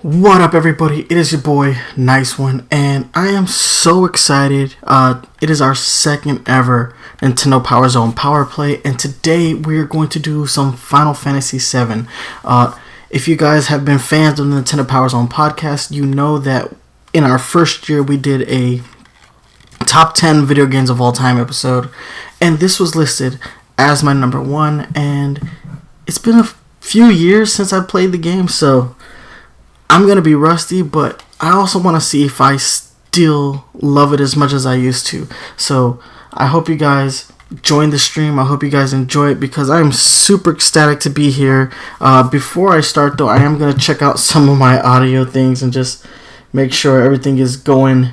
What up, everybody? It is your boy, Nice One, and I am so excited. It is our second ever Nintendo Power Zone Power Play, and today we are going to do some Final Fantasy VII. If you guys have been fans of the Nintendo Power Zone podcast, you know that in our first year we did a top 10 video games of all time episode, and this was listed as my number one, and it's been a few years since I played the game, so I'm going to be rusty, but I also want to see if I still love it as much as I used to. So I hope you guys join the stream. I hope you guys enjoy it because I am super ecstatic to be here. Before I start, though, I am going to check out some of my audio things and just make sure everything is going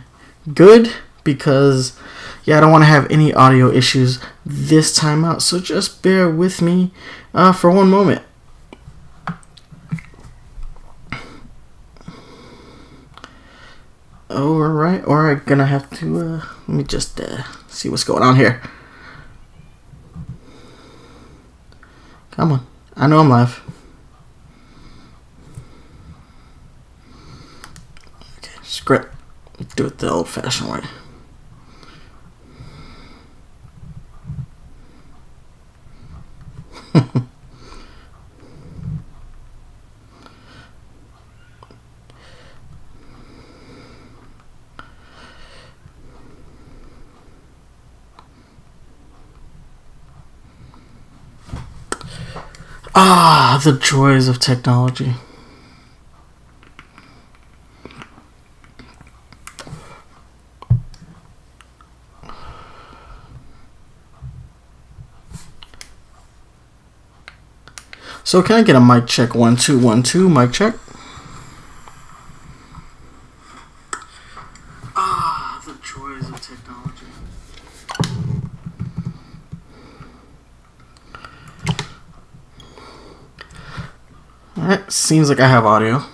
good because, yeah, I don't want to have any audio issues this time out. So just bear with me for one moment. Alright, gonna have to, let me just, see what's going on here. Come on, I know I'm live. Okay, script, do it the old-fashioned way. Ah, the joys of technology. So can I get a mic check? 1 2 1 2 mic check. Ah, the joys of technology. Alright, seems like I have audio.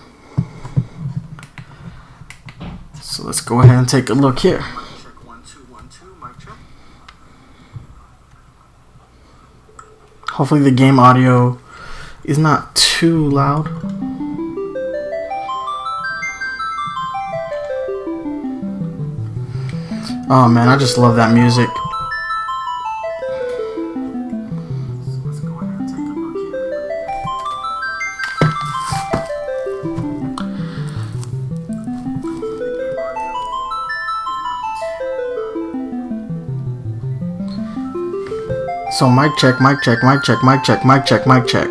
So let's go ahead and take a look here. Check 1 2 1 2 mic check. Hopefully the game audio is not too loud. Oh man, I just love that music. So mic check, mic check, mic check, mic check, mic check, mic check.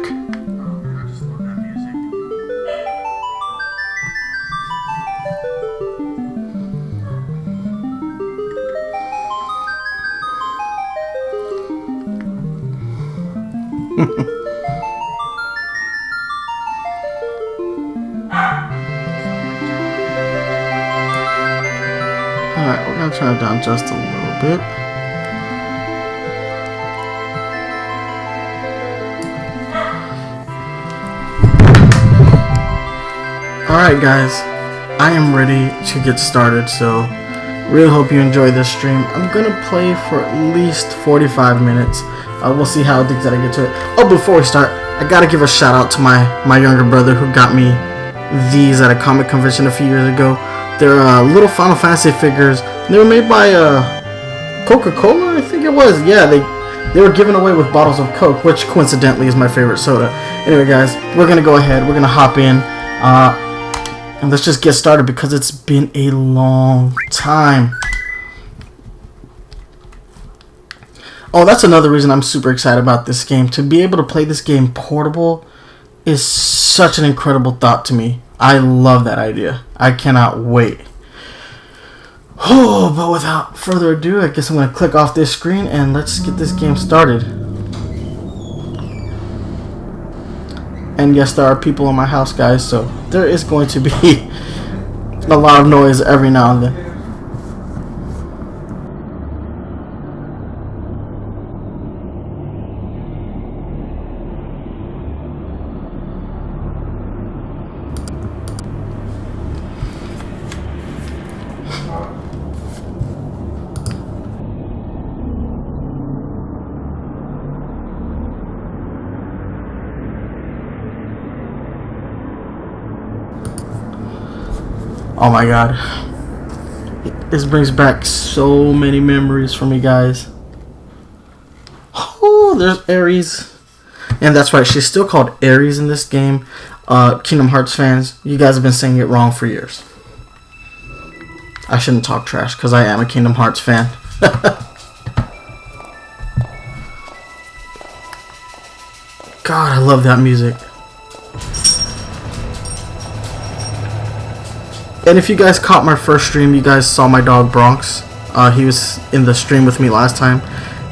Alright, we're gonna turn it down just a little bit. Alright guys, I am ready to get started, so really hope you enjoy this stream. I'm gonna play for at least 45 minutes. We'll see how addicted I get to it. Oh, before we start, I gotta give a shout out to my younger brother who got me these at a comic convention a few years ago. They're little Final Fantasy figures. They were made by Coca-Cola, I think it was. Yeah, they were given away with bottles of Coke, which coincidentally is my favorite soda. Anyway guys, we're gonna go ahead, we're gonna hop in. And let's just get started because it's been a long time. Oh, that's another reason I'm super excited about this game. To be able to play this game portable is such an incredible thought to me. I love that idea. I cannot wait. Oh, but without further ado, I guess I'm going to click off this screen and let's get this game started. And yes, there are people in my house, guys, so there is going to be a lot of noise every now and then. Oh my god. This brings back so many memories for me, guys. Oh, there's Ares. And that's right, she's still called Ares in this game. Kingdom Hearts fans, you guys have been saying it wrong for years. I shouldn't talk trash because I am a Kingdom Hearts fan. God, I love that music. And if you guys caught my first stream, you guys saw my dog Bronx. He was in the stream with me last time.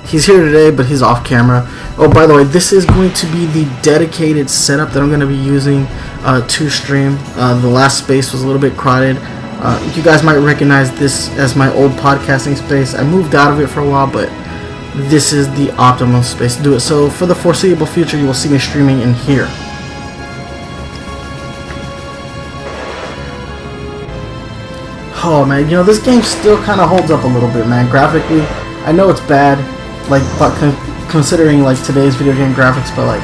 He's here today, but he's off camera. Oh, by the way, this is going to be the dedicated setup that I'm going to be using to stream. The last space was a little bit crowded. You guys might recognize this as my old podcasting space. I moved out of it for a while, but this is the optimal space to do it. So for the foreseeable future, you will see me streaming in here. Oh man, you know, this game still kind of holds up a little bit, man. Graphically, I know it's bad, like, but considering like today's video game graphics, but like,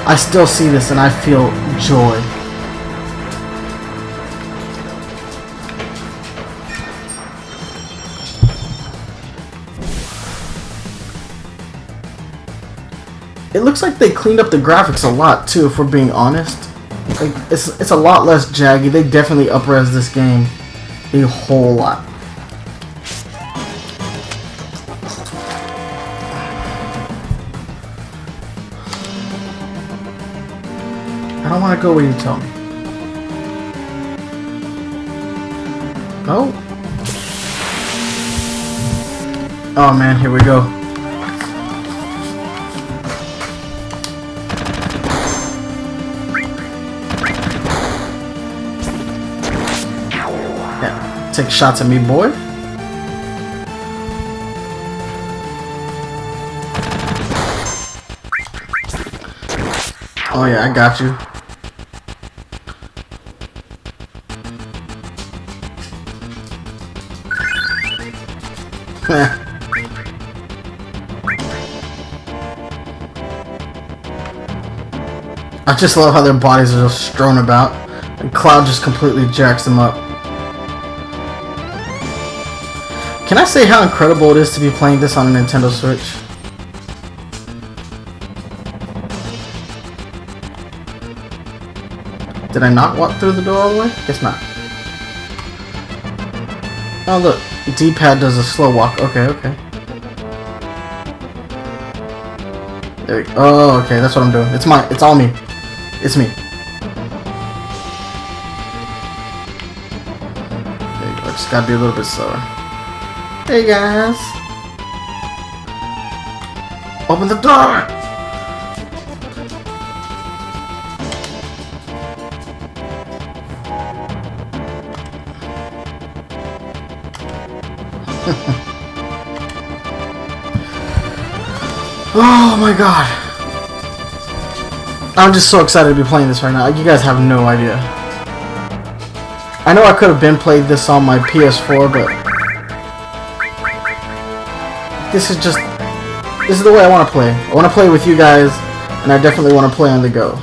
I still see this and I feel joy. It looks like they cleaned up the graphics a lot too, if we're being honest. Like, it's a lot less jaggy. They definitely up-res this game a whole lot. I don't want to go where you tell me. Oh. Oh man, here we go. Take shots at me, boy. Oh yeah, I got you. I just love how their bodies are just strewn about, and Cloud just completely jacks them up. Can I say how incredible it is to be playing this on a Nintendo Switch? Did I not walk through the door all the way? Guess not. Oh look, D-pad does a slow walk. Okay, okay. There we go. Oh, okay, that's what I'm doing. It's all me. It's me. There you go. I just gotta be a little bit slower. Hey guys! Open the door! Oh my god! I'm just so excited to be playing this right now. You guys have no idea. I know I could have been played this on my PS4, but this is the way I want to play. I want to play with you guys, and I definitely want to play on the go.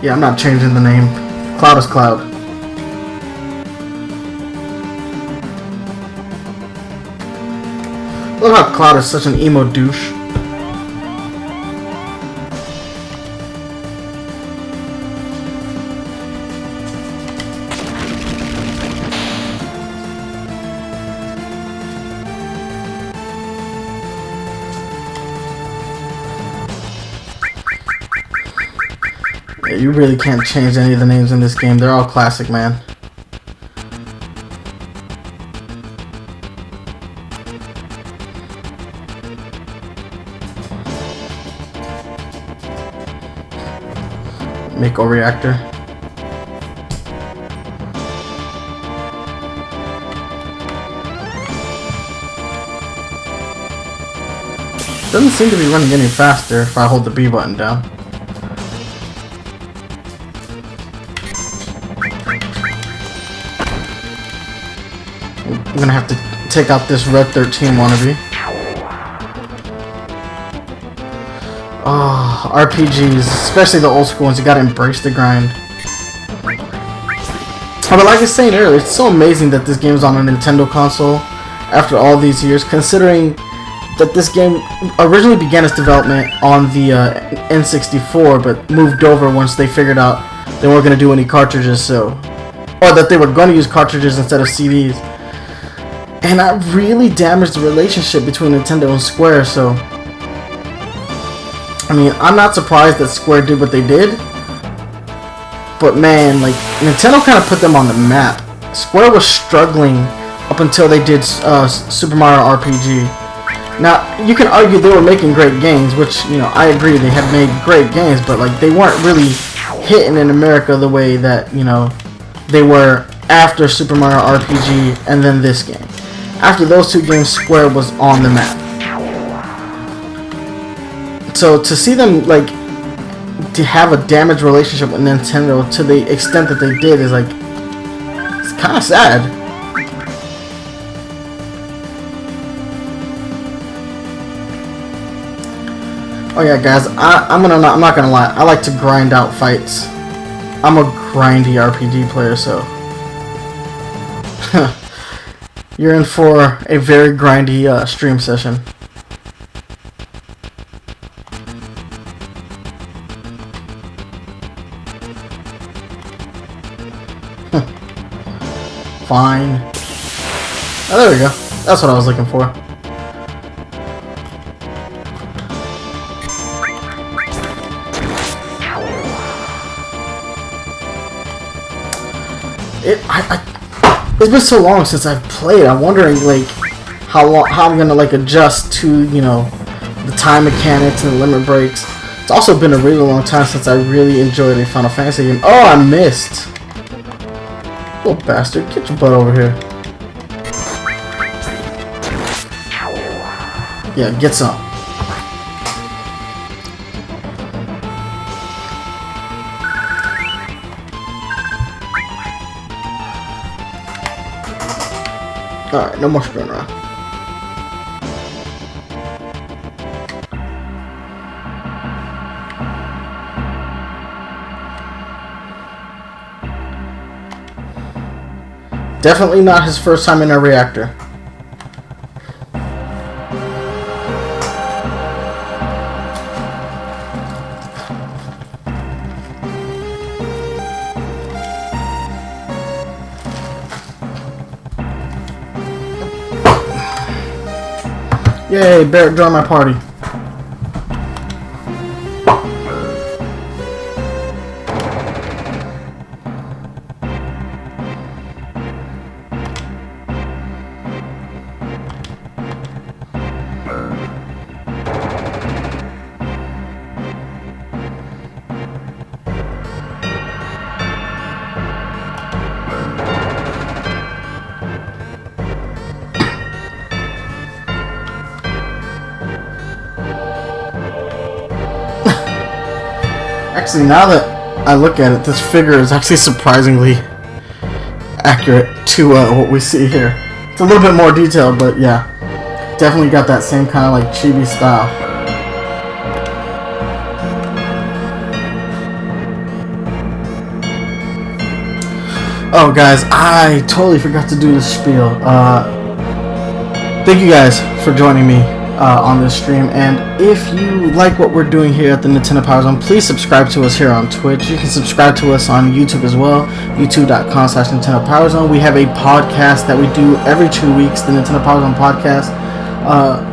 Yeah, I'm not changing the name. Cloud is Cloud. Look how Cloud is such an emo douche. You really can't change any of the names in this game. They're all classic, man. Mako reactor. Doesn't seem to be running any faster if I hold the B button down. I'm gonna have to take out this Red 13 wannabe. Oh, RPGs, especially the old school ones, you gotta embrace the grind. But like I was saying earlier, it's so amazing that this game is on a Nintendo console after all these years, considering that this game originally began its development on the N64, but moved over once they figured out they weren't going to do any cartridges, or that they were going to use cartridges instead of CDs. And that really damaged the relationship between Nintendo and Square, so I mean, I'm not surprised that Square did what they did, but man, like, Nintendo kind of put them on the map. Square was struggling up until they did Super Mario RPG. Now, you can argue they were making great games, which, you know, I agree, they had made great games, but like, they weren't really hitting in America the way that, you know, they were after Super Mario RPG and then this game. After those two games, Square was on the map. So to see them, like, to have a damaged relationship with Nintendo to the extent that they did is like, it's kind of sad. Oh yeah, guys, I'm not gonna lie, I like to grind out fights. I'm a grindy RPG player, so you're in for a very grindy stream session. Fine. Oh, there we go. That's what I was looking for. It's been so long since I've played. I'm wondering, like, how I'm gonna, like, adjust to, you know, the time mechanics and the limit breaks. It's also been a really long time since I really enjoyed a Final Fantasy game. Oh, I missed. Little bastard, get your butt over here. Yeah, get some. Alright, no more screwing around. Definitely not his first time in a reactor. Yay, Barrett joined my party. Actually, now that I look at it, this figure is actually surprisingly accurate to what we see here. It's a little bit more detailed, but yeah, definitely got that same kind of like chibi style. Oh guys, I totally forgot to do the spiel. Thank you guys for joining me on this stream, and if you like what we're doing here at the Nintendo Power Zone, please subscribe to us here on Twitch. You can subscribe to us on YouTube as well, youtube.com/Nintendo Power Zone. We have a podcast that we do every 2 weeks, the Nintendo Power Zone podcast.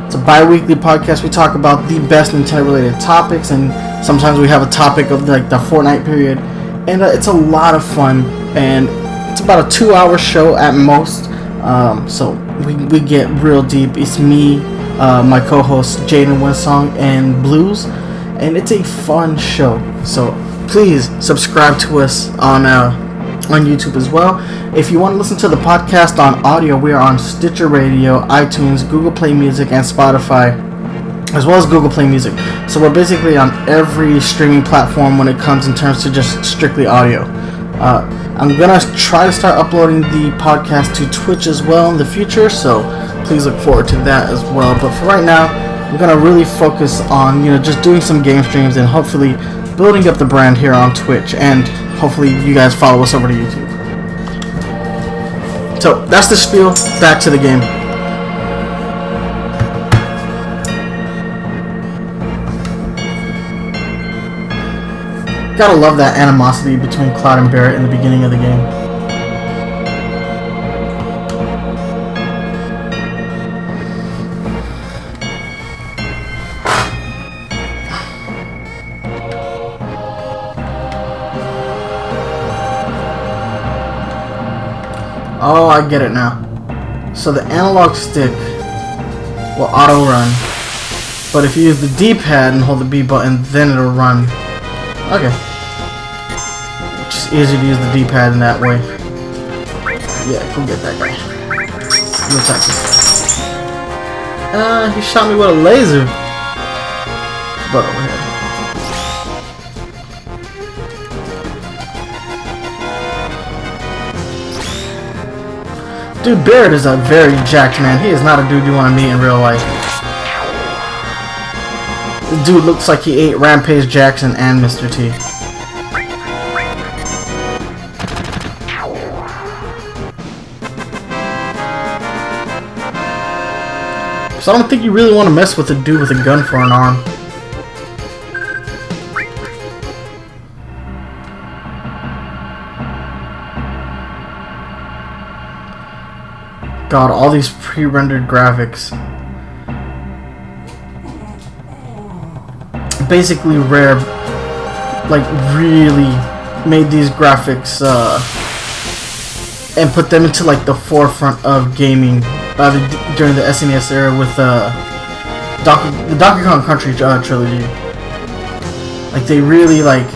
It's a bi-weekly podcast. We talk about the best Nintendo related topics, and sometimes we have a topic of like the Fortnite period, and it's a lot of fun, and it's about a 2-hour show at most. So we get real deep. It's me, my co-host Jaden Winsong, and Blues, and it's a fun show. So please subscribe to us on YouTube as well. If you want to listen to the podcast on audio, we are on Stitcher Radio, iTunes, Google Play Music, and Spotify, as well as Google Play Music. So we're basically on every streaming platform when it comes in terms to just strictly audio. I'm gonna try to start uploading the podcast to Twitch as well in the future, so please look forward to that as well. But for right now, I'm gonna really focus on, you know, just doing some game streams and hopefully building up the brand here on Twitch, and hopefully you guys follow us over to YouTube. So that's the spiel. Back to the game. Gotta love that animosity between Cloud and Barret in the beginning of the game. Oh, I get it now. So the analog stick will auto run, but if you use the D-pad and hold the B button, then it'll run. Okay. It's just easier to use the D-pad in that way. Yeah, go get that guy. You attack him. He shot me with a laser. But over here. Dude, Barret is a very jacked man. He is not a dude you want to meet in real life. This dude looks like he ate Rampage Jackson and Mr. T. So I don't think you really want to mess with a dude with a gun for an arm. God, all these pre-rendered graphics. Basically, Rare, like, really made these graphics and put them into like the forefront of gaming during the SNES era with the Donkey Kong Country trilogy. Like, they really like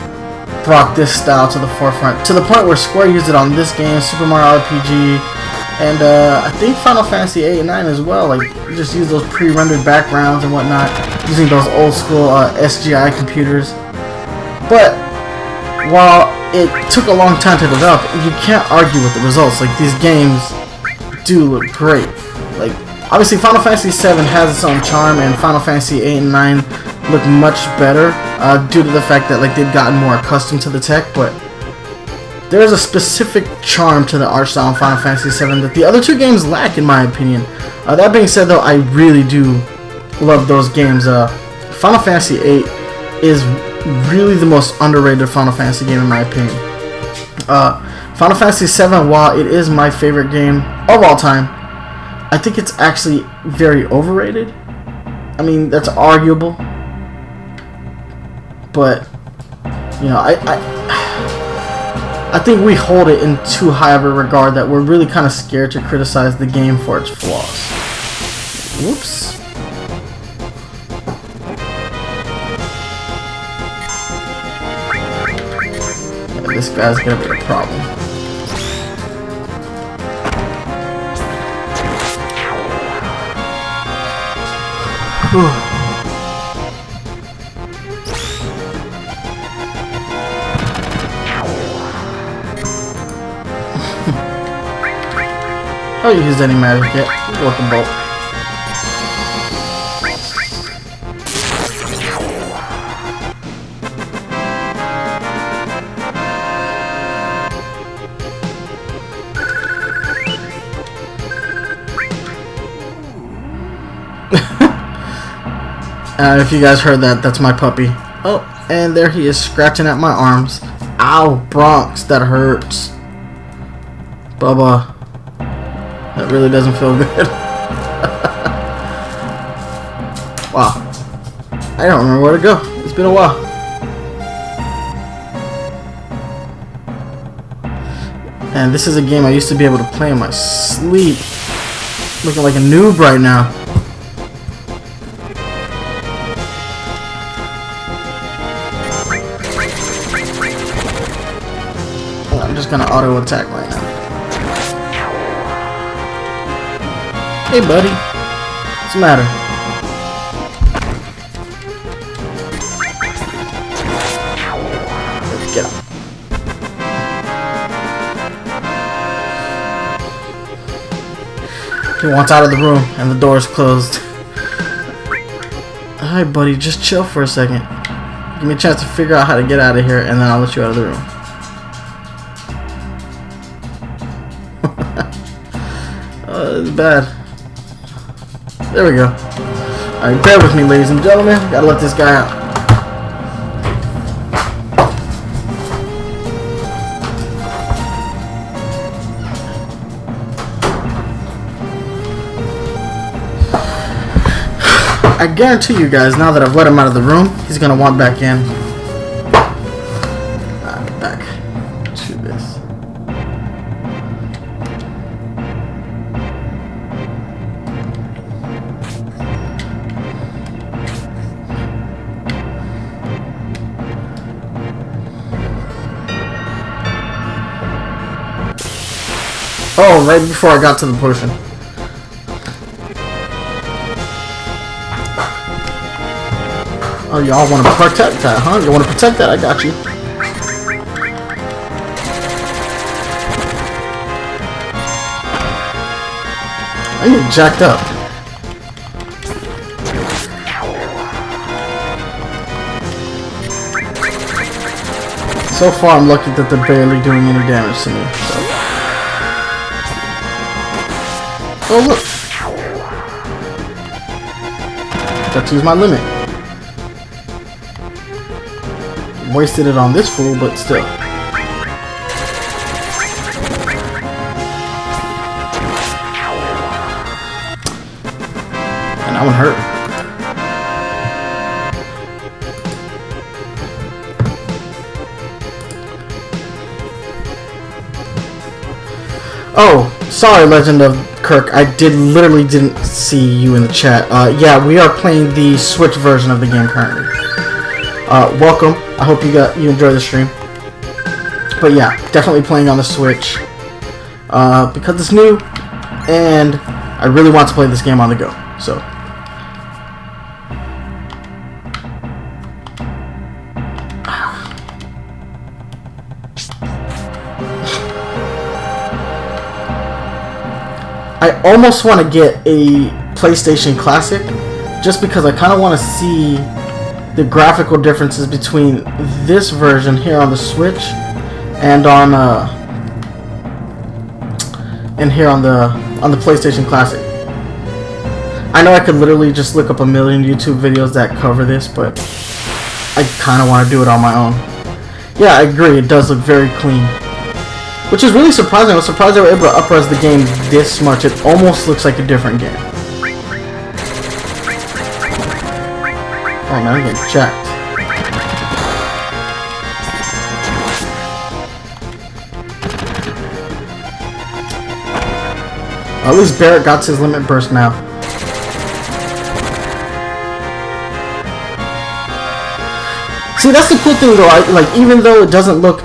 brought this style to the forefront, to the point where Square used it on this game, Super Mario RPG. And I think Final Fantasy 8 and 9 as well. Like, you just use those pre-rendered backgrounds and whatnot, using those old school SGI computers. But while it took a long time to develop, you can't argue with the results. Like, these games do look great. Like, obviously Final Fantasy 7 has its own charm, and Final Fantasy 8 and 9 look much better due to the fact that like they've gotten more accustomed to the tech. But there's a specific charm to the art style in Final Fantasy VII that the other two games lack, in my opinion. That being said, though, I really do love those games. Final Fantasy VIII is really the most underrated Final Fantasy game, in my opinion. Final Fantasy VII, while it is my favorite game of all time, I think it's actually very overrated. I mean, that's arguable. But, you know, I think we hold it in too high of a regard that we're really kind of scared to criticize the game for its flaws. Whoops. Yeah, this guy's gonna be a problem. Oh, you used any magic yet? We'll go with the bolt. If you guys heard that, that's my puppy. Oh, and there he is scratching at my arms. Ow, Bronx, that hurts. Bubba. That really doesn't feel good. Wow. I don't remember where to go. It's been a while. And this is a game I used to be able to play in my sleep. Looking like a noob right now. I'm just gonna auto attack right now. Hey buddy, what's the matter? Get up. He wants out of the room and the door is closed. Hi, buddy. Just chill for a second. Give me a chance to figure out how to get out of here, and then I'll let you out of the room. It's bad. There we go. Alright, bear with me, ladies and gentlemen. Gotta let this guy out. I guarantee you guys, now that I've let him out of the room, he's gonna want back in. Back to this. Oh, right before I got to the potion. Oh, y'all want to protect that, huh? You want to protect that? I got you. I get jacked up. So far, I'm lucky that they're barely doing any damage to me. So. Oh, look. Got to use my limit. Wasted it on this fool, but still. And that one hurt. Oh, sorry, Legend of Kirk. I literally didn't see you in the chat. Yeah, we are playing the Switch version of the game currently. Welcome. I hope you enjoy the stream. But yeah, definitely playing on the Switch because it's new, and I really want to play this game on the go. So. I almost want to get a PlayStation Classic just because I kind of want to see the graphical differences between this version here on the Switch and on here on the PlayStation Classic. I know I could literally just look up a million YouTube videos that cover this, but I kind of want to do it on my own. Yeah, I agree. It does look very clean, which is really surprising. I was surprised they were able to up-res the game this much. It almost looks like a different game. Oh man, I'm getting jacked. At least Barrett got his limit burst now. See, that's the cool thing though. Even though it doesn't look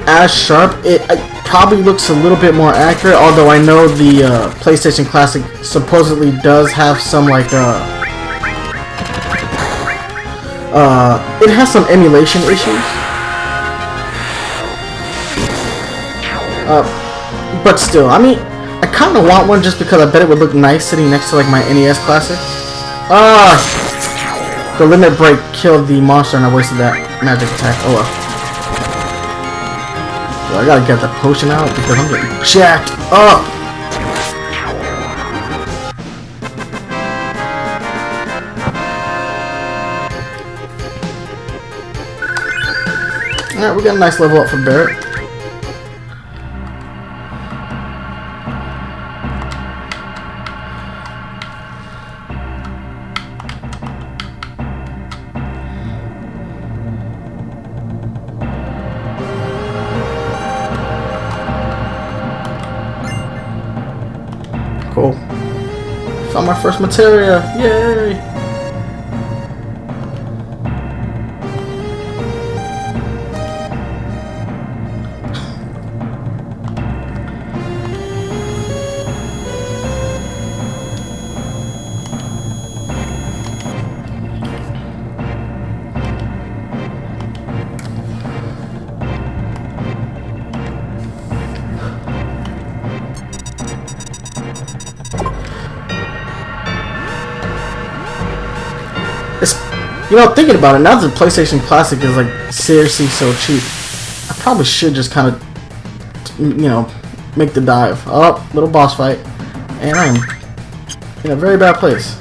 as sharp, it probably looks a little bit more accurate. Although I know the PlayStation Classic supposedly does have some it has some emulation issues. But still, I mean, I kind of want one just because I bet it would look nice sitting next to my NES Classic. The limit break killed the monster and I wasted that magic attack. Oh well. So I gotta get the potion out because I'm getting jacked up. Alright, we got a nice level up for Barrett. Cool. Found my first materia. Yay! You know, thinking about it, now that the PlayStation Classic is like seriously so cheap, I probably should just kind of, you know, make the dive. Oh, little boss fight. And I'm in a very bad place.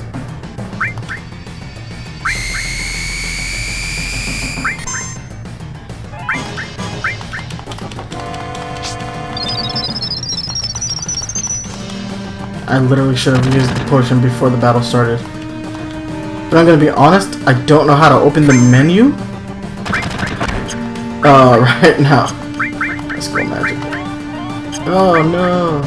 I literally should have used the potion before the battle started. But I'm gonna be honest, I don't know how to open the menu right now. Let's go magic. Oh no.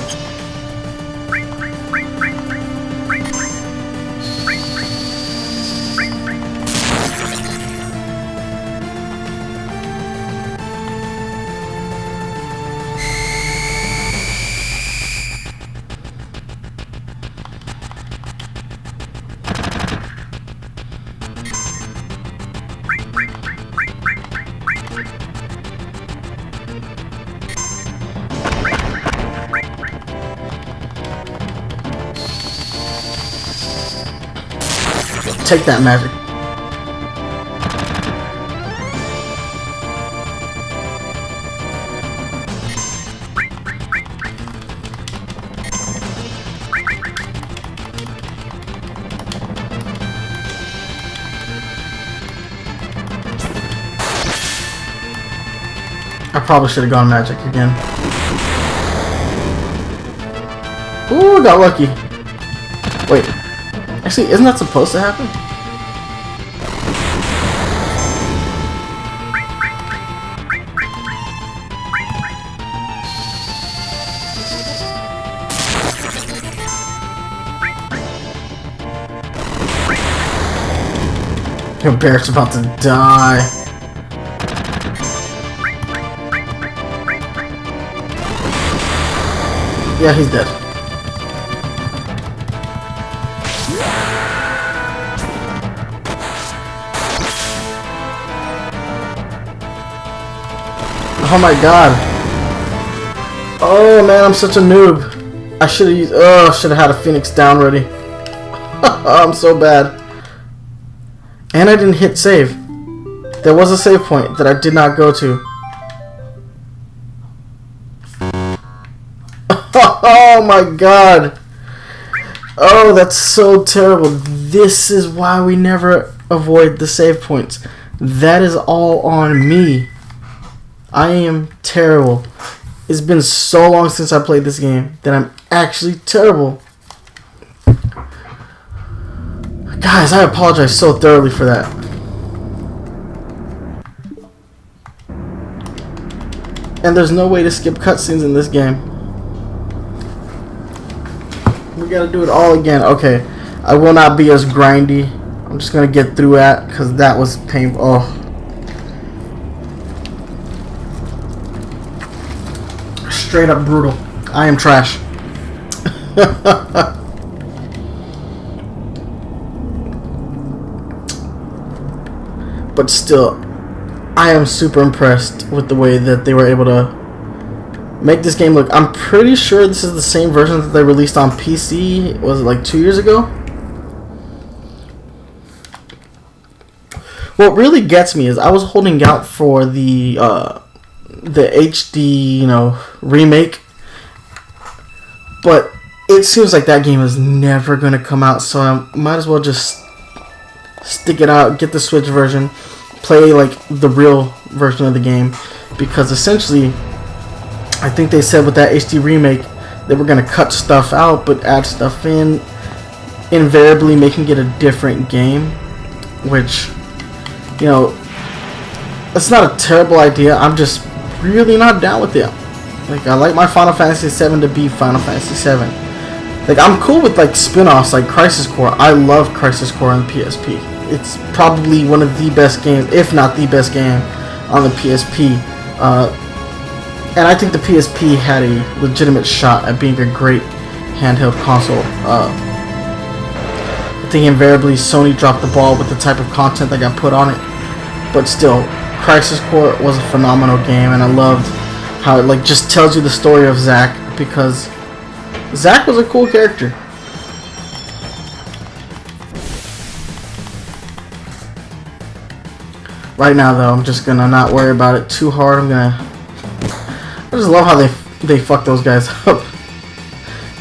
Take that magic. I probably should have gone magic again. Ooh, got lucky. Wait. Actually, isn't that supposed to happen? Your bear's about to die. Yeah, he's dead. Oh my god. Oh man, I'm such a noob. I should have used. Oh, should have had a Phoenix down ready. I'm so bad. And I didn't hit save. There was a save point that I did not go to. Oh my god. Oh, that's so terrible. This is why we never avoid the save points. That is all on me. I am terrible. It's been so long since I played this game that I'm actually terrible. Guys, I apologize so thoroughly for that. And there's no way to skip cutscenes in this game. We gotta do it all again. Okay, I will not be as grindy. I'm just gonna get through that because that was painful. Oh. Straight up brutal. I am trash. But still, I am super impressed with the way that they were able to make this game look. I'm pretty sure this is the same version that they released on PC. Was it like 2 years ago? What really gets me is I was holding out for the HD, you know, remake, but it seems like that game is never gonna come out. So I might as well just stick it out, get the Switch version, play like the real version of the game, because essentially I think they said with that HD remake they were gonna cut stuff out but add stuff in, invariably making it a different game, which, you know, it's not a terrible idea. I'm just really not down with it. Like, I like my Final Fantasy VII to be Final Fantasy VII. Like, I'm cool with like spin-offs like Crisis Core. I love Crisis Core on the PSP. It's probably one of the best games, if not the best game, on the PSP. And I think the PSP had a legitimate shot at being a great handheld console. I think invariably Sony dropped the ball with the type of content that got put on it. But still, Crisis Core was a phenomenal game, and I loved how it like just tells you the story of Zack, because Zack was a cool character. Right now, though, I'm just gonna not worry about it too hard. I just love how they fuck those guys up.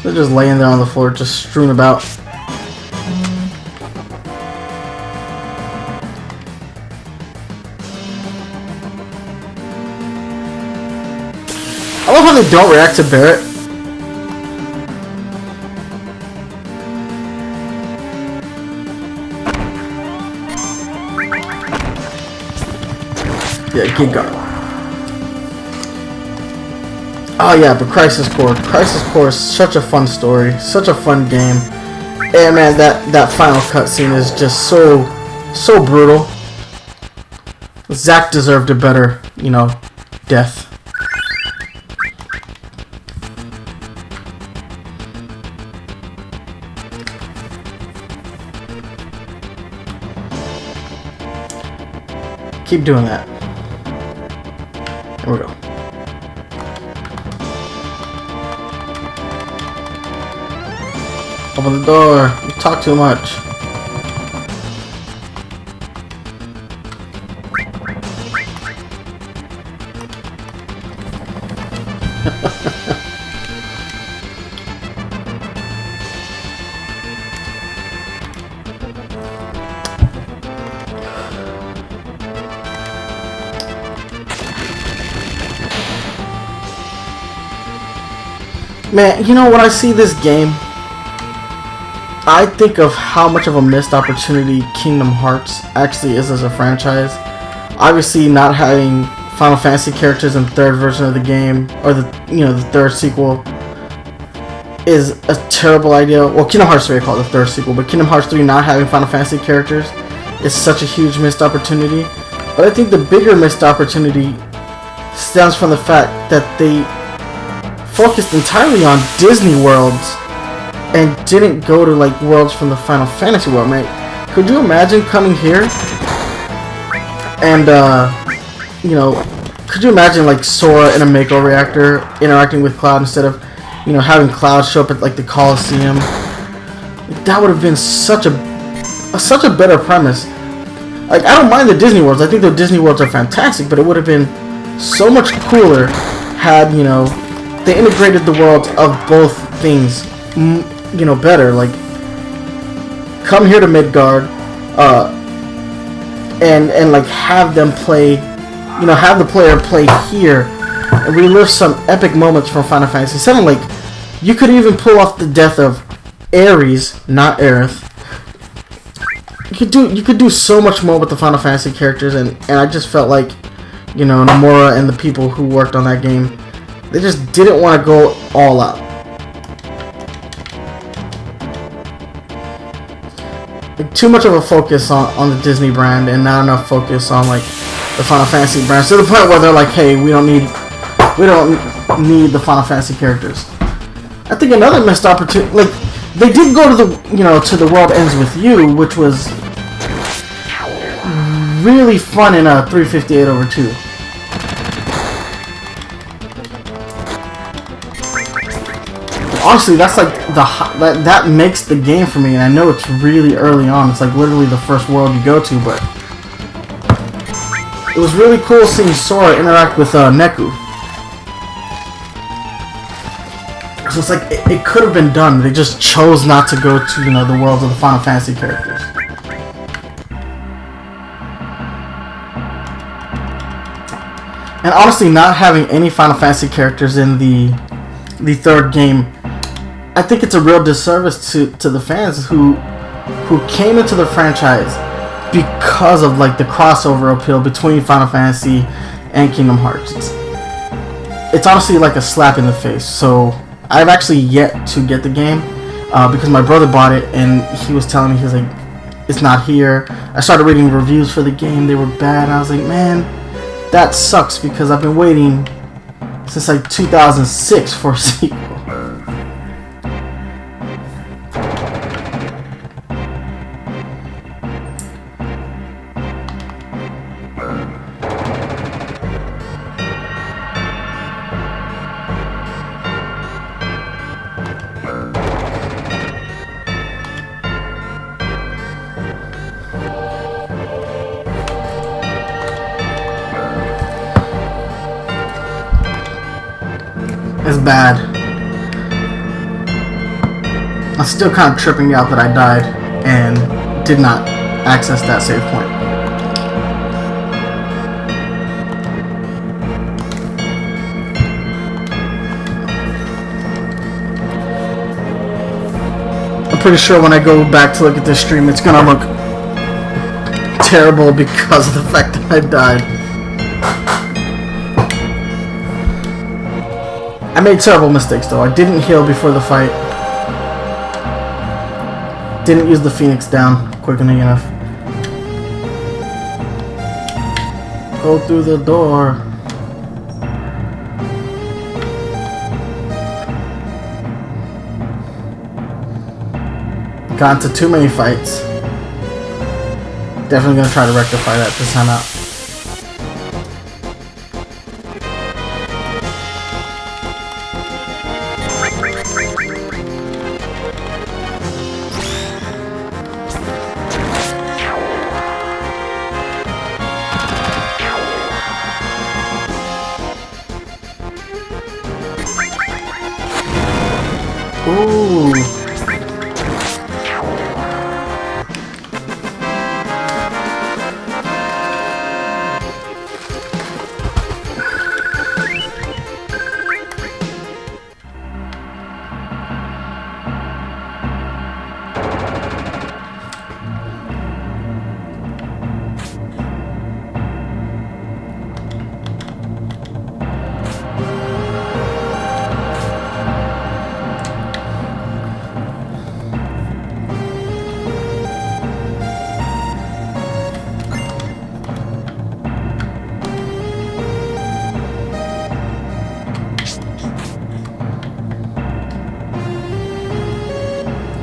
They're just laying there on the floor, just strewn about. I love how they don't react to Barret. Yeah, get guard. Oh yeah, but Crisis Core. Crisis Core is such a fun story, such a fun game. And man, that final cutscene is just so brutal. Zack deserved a better, death. Keep doing that. There we go. Open the door. You talk too much. Man, when I see this game, I think of how much of a missed opportunity Kingdom Hearts actually is as a franchise. Obviously, not having Final Fantasy characters in the third version of the game, or the third sequel, is a terrible idea. Well, Kingdom Hearts 3 I call it the third sequel, but Kingdom Hearts 3 not having Final Fantasy characters is such a huge missed opportunity. But I think the bigger missed opportunity stems from the fact that they focused entirely on Disney worlds and didn't go to like worlds from the Final Fantasy world, man. Could you imagine coming here and could you imagine like Sora in a Mako reactor interacting with Cloud instead of having Cloud show up at like the Coliseum? That would have been such a better premise. Like, I don't mind the Disney worlds. I think the Disney worlds are fantastic, but it would have been so much cooler had they integrated the worlds of both things, better. Like, come here to Midgard, and like have them play, have the player play here, and relive some epic moments from Final Fantasy VII. Like, you could even pull off the death of Ares, not Aerith. You could do so much more with the Final Fantasy characters, and I just felt like, Nomura and the people who worked on that game, they just didn't want to go all out. Like, too much of a focus on the Disney brand and not enough focus on like the Final Fantasy brand, to the point where they're like, hey, we don't need the Final Fantasy characters. I think another missed opportunity, like, they did go to the to the World Ends With You, which was really fun in a 358/2. Honestly, that's like that makes the game for me, and I know it's really early on. It's like literally the first world you go to, but it was really cool seeing Sora interact with Neku. So it's like it could have been done. They just chose not to go to the worlds of the Final Fantasy characters. And honestly, not having any Final Fantasy characters in the third game, I think it's a real disservice to the fans who came into the franchise because of like the crossover appeal between Final Fantasy and Kingdom Hearts. It's honestly like a slap in the face. So I've actually yet to get the game because my brother bought it and he was telling me, he's like, it's not here. I started reading reviews for the game, they were bad, and I was like, man, that sucks because I've been waiting since like 2006 for a sequel. It's bad. I'm still kind of tripping out that I died and did not access that save point. I'm pretty sure when I go back to look at this stream, it's gonna look terrible because of the fact that I died. I made several mistakes though. I didn't heal before the fight. Didn't use the Phoenix down quickly enough. Go through the door. Got into too many fights. Definitely gonna try to rectify that this time out. Ooh.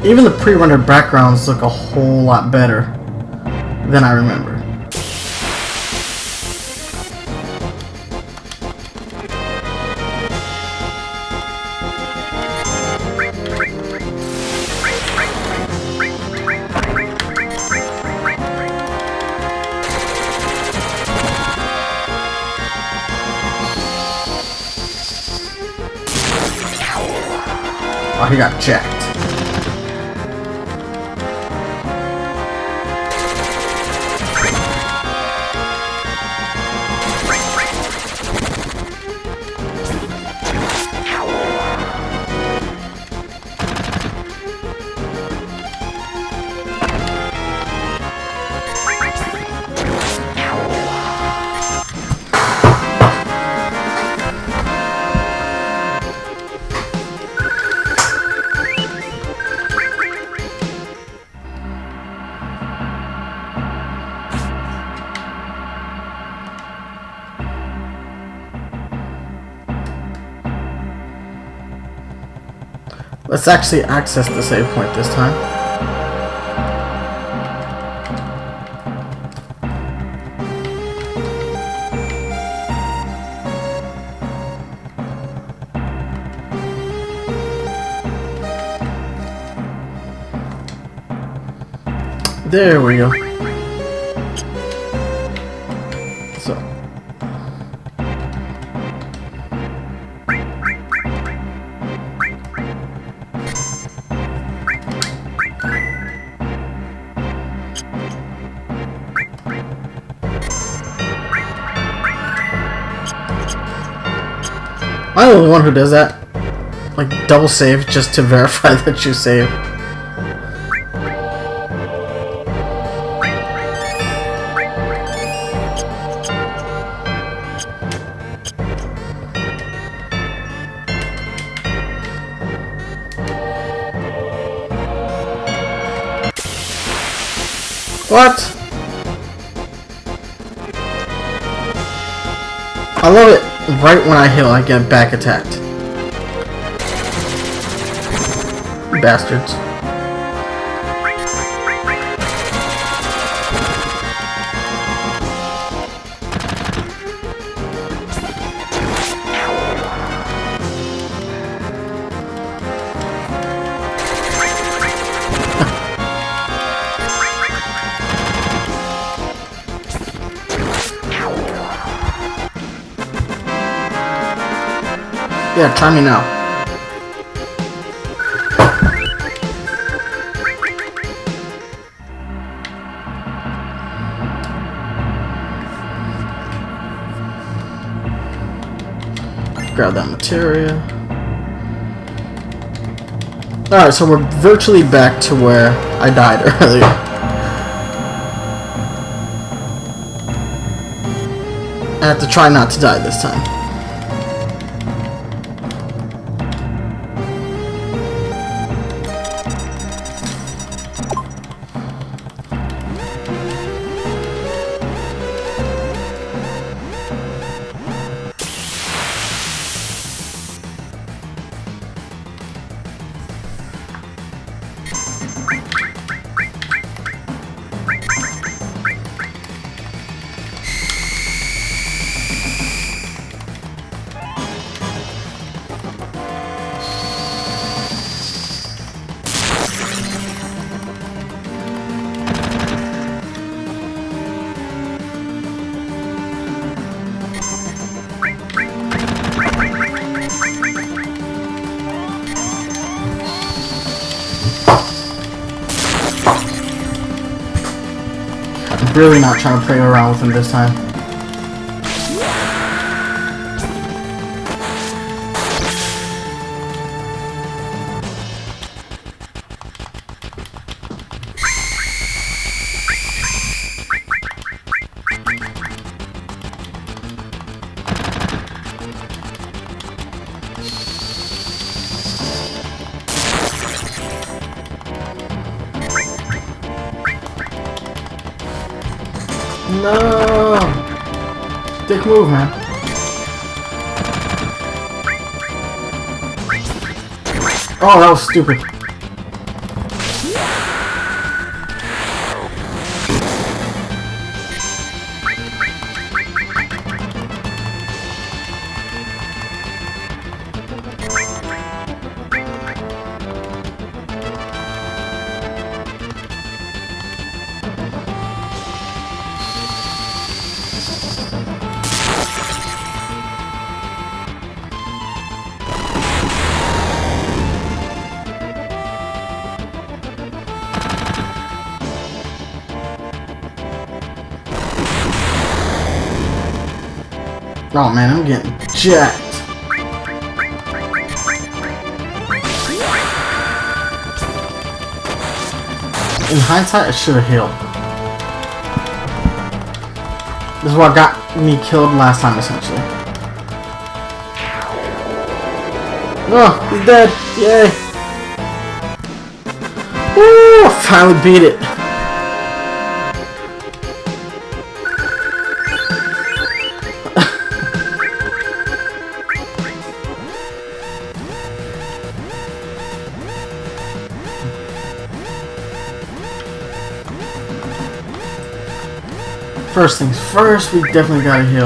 Even the pre-rendered backgrounds look a whole lot better than I remember. Oh, he got checked. Let's actually access the save point this time. There we go. So. I'm the only one who does that. Like, double save just to verify that you save. What? I love it. Right when I heal, I get back attacked. Bastards. Yeah, try me now. Grab that materia. Alright, so we're virtually back to where I died earlier. I have to try not to die this time. Really not trying to play around with him this time. No! Dick move, man. Oh, that was stupid. Oh man, I'm getting jacked. In hindsight, I should have healed. This is what got me killed last time, essentially. Oh, he's dead. Yay. Woo, I finally beat it. First things first, we definitely gotta heal.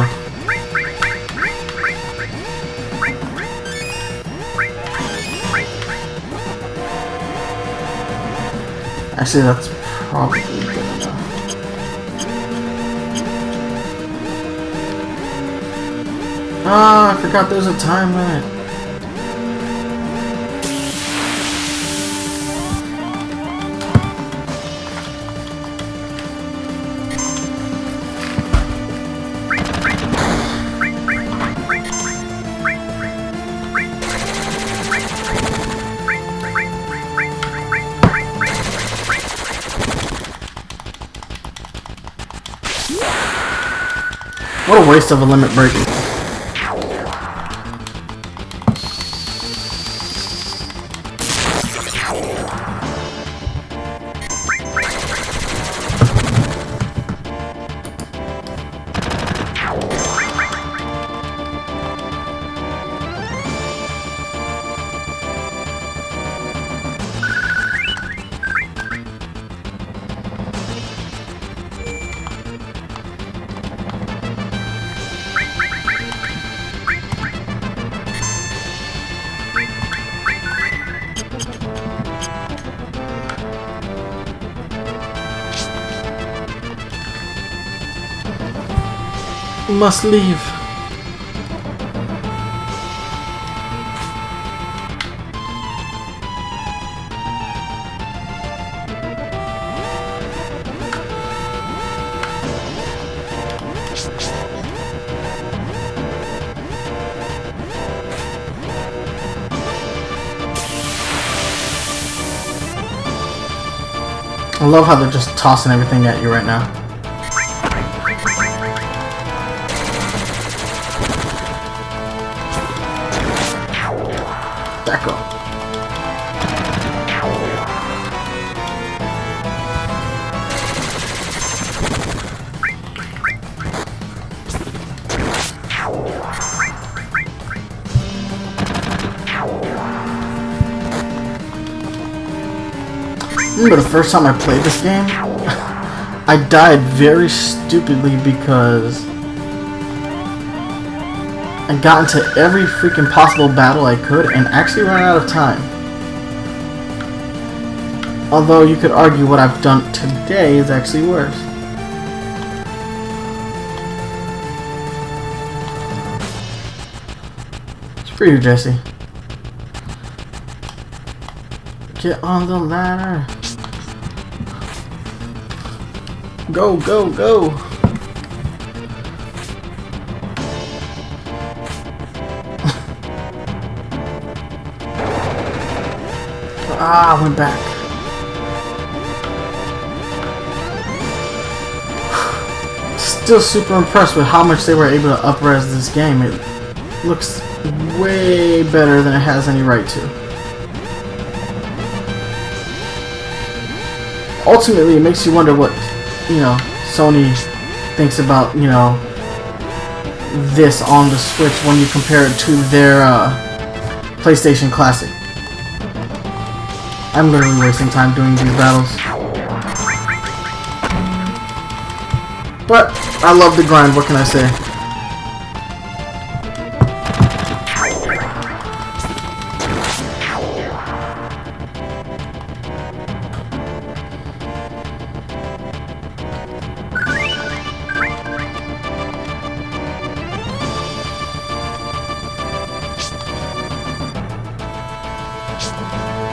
Actually, that's probably good enough. Ah, I forgot there's a time limit. What a waste of a limit break. Must leave. I love how they're just tossing everything at you right now. Back up. Remember the first time I played this game? I died very stupidly because I got into every freaking possible battle I could and actually ran out of time. Although you could argue what I've done today is actually worse. It's for you, Jesse. Get on the ladder. Go, go, go. I went back. Still super impressed with how much they were able to up-res this game. It looks way better than it has any right to. Ultimately, it makes you wonder what, Sony thinks about, this on the Switch when you compare it to their PlayStation Classic. I'm literally wasting time doing these battles. But I love the grind, what can I say?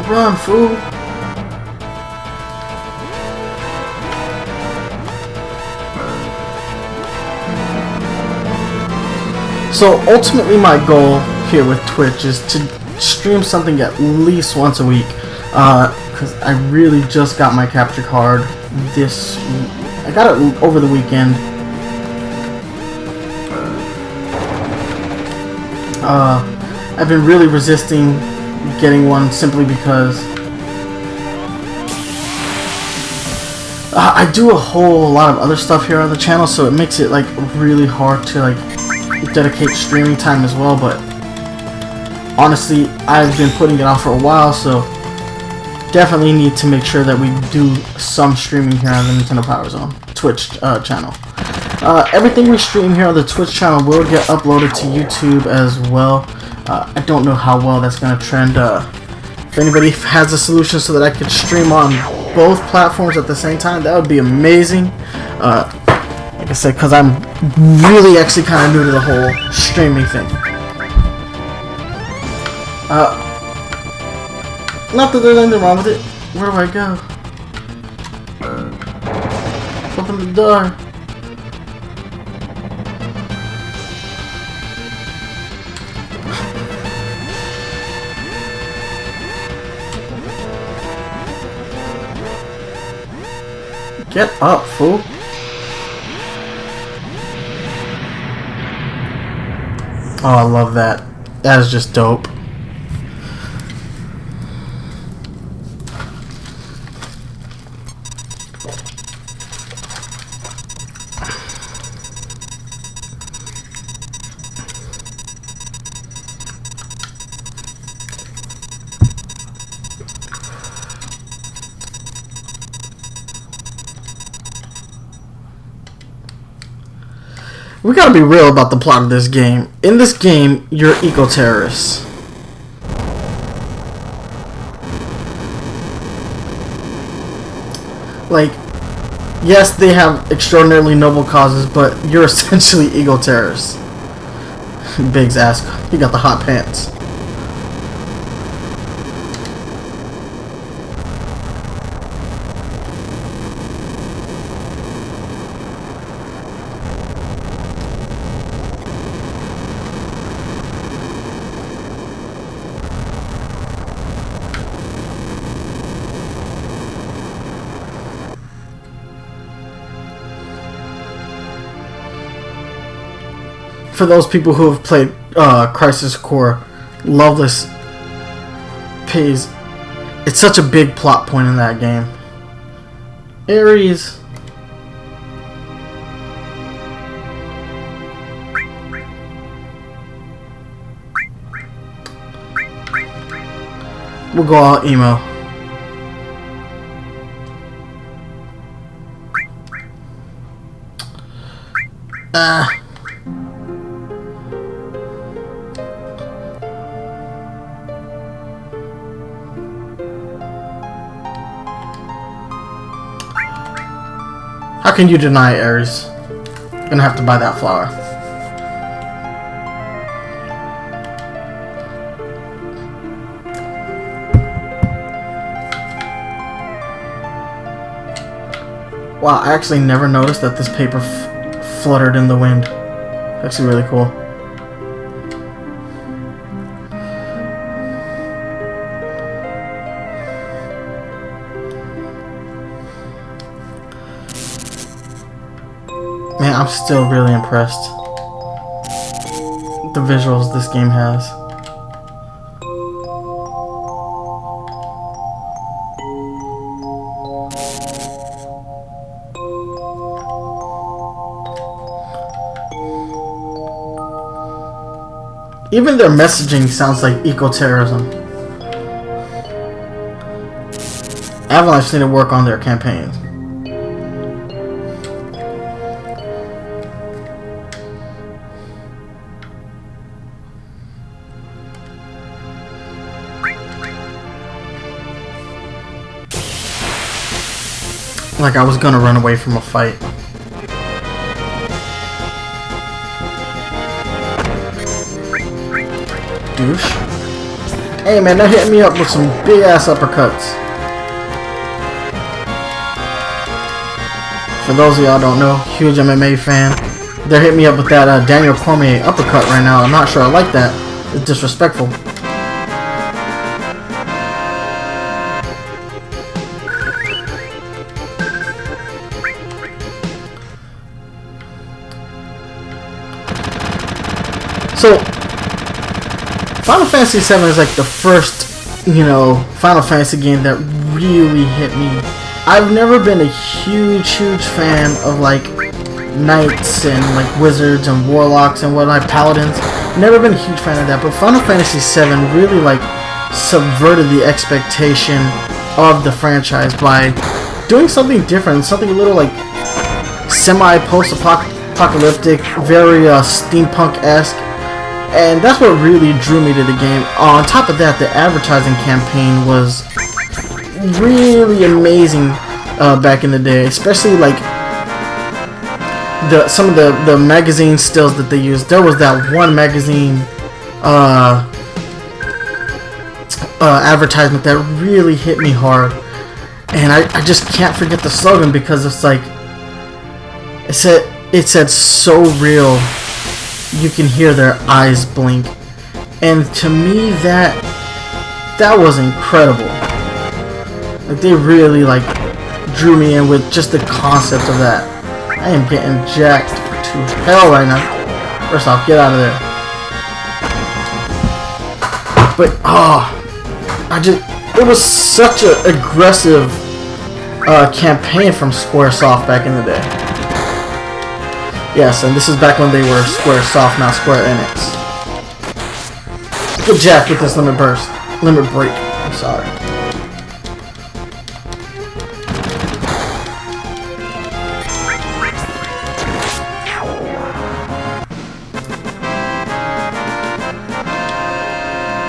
Run, fool! So ultimately my goal here with Twitch is to stream something at least once a week, because I really just got my capture card I got it over the weekend. I've been really resisting getting one simply because I do a whole lot of other stuff here on the channel, so it makes it like really hard to dedicate streaming time as well. But honestly, I've been putting it off for a while, so definitely need to make sure that we do some streaming here on the Nintendo Power Zone Twitch channel. Everything we stream here on the Twitch channel will get uploaded to YouTube as well. I don't know how well that's going to trend. If anybody has a solution so that I could stream on both platforms at the same time, that would be amazing. Like I said, because I'm really actually kind of new to the whole streaming thing. Not that there's anything wrong with it. Where do I go? Open the door. Get up, fool. Oh, I love that. That is just dope. We gotta be real about the plot of this game. In this game, you're eco-terrorists. Like, yes, they have extraordinarily noble causes, but you're essentially eco-terrorists. Biggs asked, you got the hot pants. For those people who have played Crisis Core, Loveless pays. It's such a big plot point in that game. Ares. We'll go all emo. How can you deny Ares? Gonna have to buy that flower. Wow, I actually never noticed that this paper fluttered in the wind. Actually really cool. Man, I'm still really impressed. The visuals this game has. Even their messaging sounds like eco-terrorism. Avalanche need to work on their campaigns. Like I was gonna run away from a fight. Douche. Hey man, they're hitting me up with some big ass uppercuts. For those of y'all don't know, huge MMA fan, they're hitting me up with that Daniel Cormier uppercut right now. I'm not sure I like that. It's disrespectful. So, Final Fantasy VII is like the first, Final Fantasy game that really hit me. I've never been a huge fan of like knights and like wizards and warlocks and whatnot, paladins. Never been a huge fan of that, but Final Fantasy VII really like subverted the expectation of the franchise by doing something different, something a little like semi-post-apocalyptic, very steampunk-esque. And that's what really drew me to the game. On top of that, the advertising campaign was really amazing back in the day. Especially like some of the magazine stills that they used. There was that one magazine advertisement that really hit me hard. And I just can't forget the slogan because it's like it said so real. You can hear their eyes blink, and to me that was incredible. Like they really like drew me in with just the concept of that. I am getting jacked to hell right now. First off, get out of there. But it was such an aggressive campaign from Squaresoft back in the day. Yes, and this is back when they were Squaresoft, not Square Enix. Get jacked with this limit break. I'm sorry.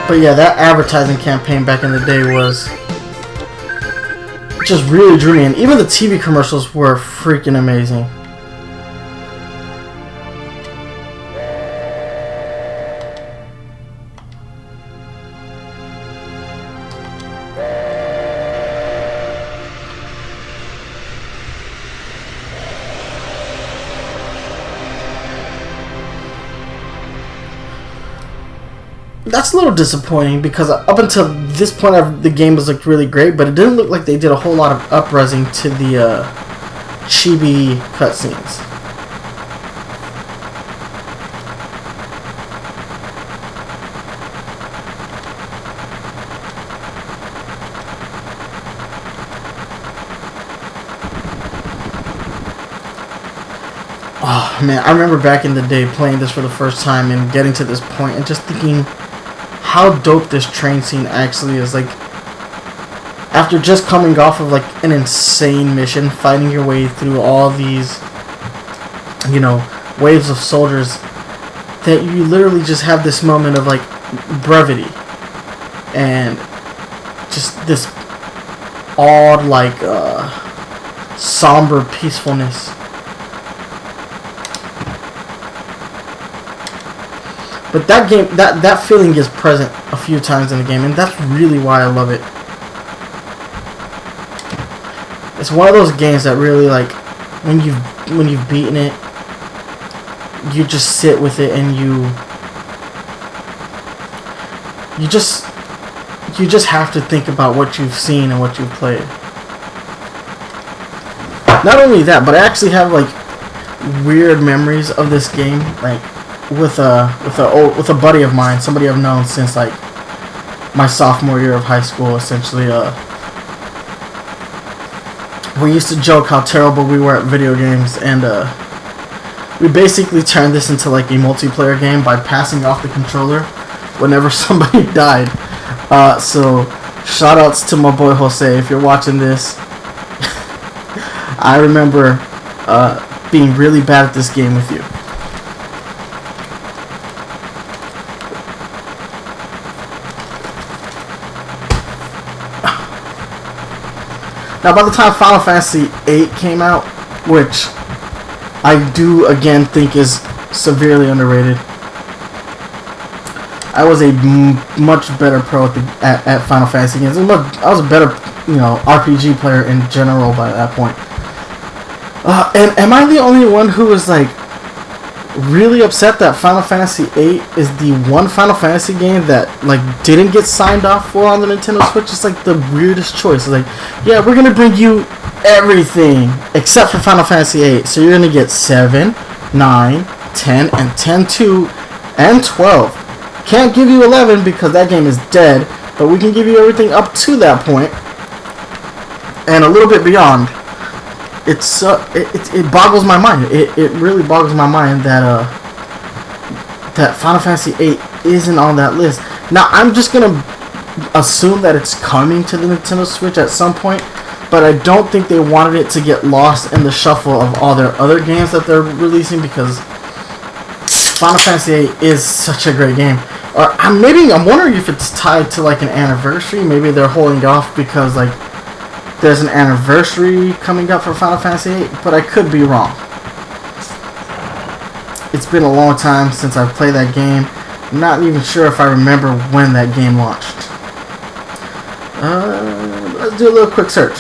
But yeah, that advertising campaign back in the day was just really drew me in. Even the TV commercials were freaking amazing. That's a little disappointing because up until this point the game was looked really great, but it didn't look like they did a whole lot of up-resing to the chibi cutscenes. Oh man, I remember back in the day playing this for the first time and getting to this point and just thinking how dope this train scene actually is. Like, after just coming off of like an insane mission, fighting your way through all these, you know, waves of soldiers, that you literally just have this moment of like brevity and just this awed, like somber peacefulness. But that game, that feeling is present a few times in the game, and that's really why I love it. It's one of those games that really, like, when you've beaten it, you just sit with it and you just have to think about what you've seen and what you've played. Not only that, but I actually have like weird memories of this game, like with a buddy of mine, somebody I've known since like my sophomore year of high school. Essentially, we used to joke how terrible we were at video games, and we basically turned this into like a multiplayer game by passing off the controller whenever somebody died. So shout outs to my boy Jose if you're watching this. I remember being really bad at this game with you. Now, by the time Final Fantasy VIII came out, which I do again think is severely underrated, I was a much better pro at Final Fantasy games. I was a better, RPG player in general by that point. And am I the only one who was like really upset that Final Fantasy VIII is the one Final Fantasy game that like didn't get signed off for on the Nintendo Switch? It's like the weirdest choice. It's like, yeah, we're gonna bring you everything except for Final Fantasy VIII. So you're gonna get 7, 9, 10, and 10-2, and 12. Can't give you 11 because that game is dead, but we can give you everything up to that point and a little bit beyond. It boggles my mind. It really boggles my mind that that Final Fantasy VIII isn't on that list. Now I'm just gonna assume that it's coming to the Nintendo Switch at some point, but I don't think they wanted it to get lost in the shuffle of all their other games that they're releasing, because Final Fantasy VIII is such a great game. Or I'm wondering if it's tied to like an anniversary. Maybe they're holding off because like there's an anniversary coming up for Final Fantasy VIII, but I could be wrong. It's been a long time since I've played that game. I'm not even sure if I remember when that game launched. Let's do a little quick search.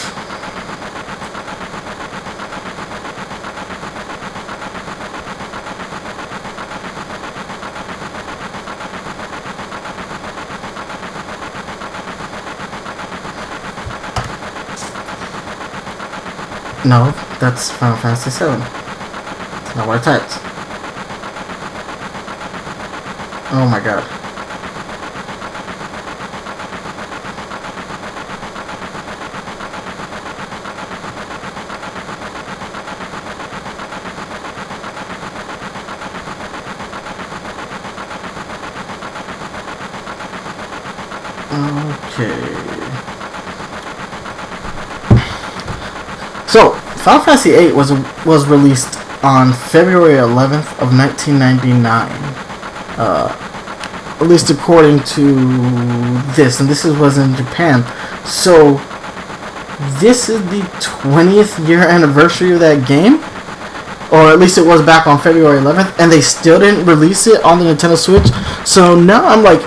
No, that's Final Fantasy VII. That's not what I typed. Oh my god. Okay. So, Final Fantasy VIII was released on February 11th of 1999. At least according to this, and this was in Japan. So, this is the 20th year anniversary of that game? Or at least it was back on February 11th, and they still didn't release it on the Nintendo Switch. So now I'm like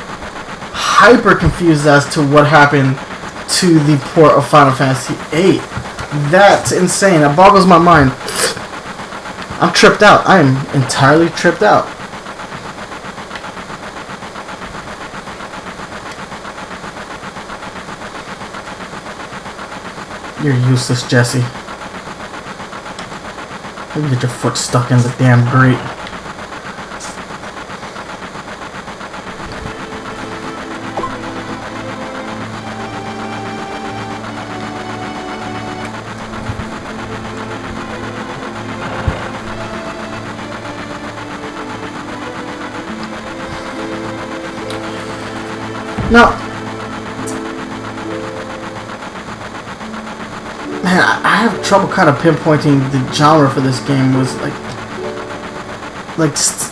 hyper confused as to what happened to the port of Final Fantasy VIII. That's insane. That boggles my mind. I'm tripped out. I am entirely tripped out. You're useless, Jesse. You get your foot stuck in the damn grate. Now, man, I have trouble kind of pinpointing the genre for this game. Was like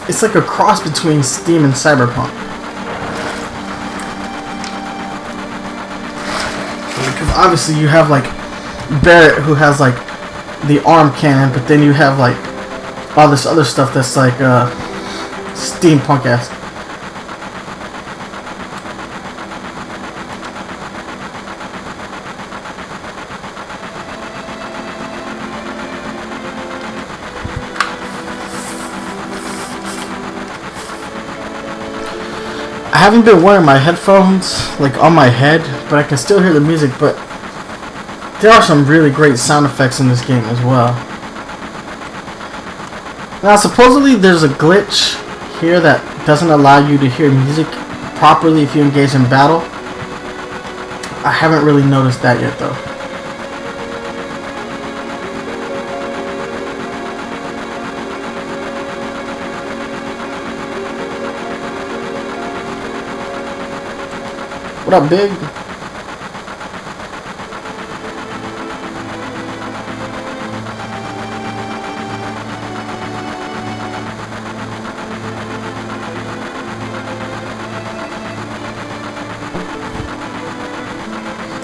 it's like a cross between Steam and Cyberpunk. Because obviously you have like Barrett, who has like the arm cannon, but then you have like all this other stuff that's like steampunk-esque. I haven't been wearing my headphones like on my head, but I can still hear the music. But there are some really great sound effects in this game as well. Now, supposedly there's a glitch here that doesn't allow you to hear music properly if you engage in battle. I haven't really noticed that yet, though. What up, Big?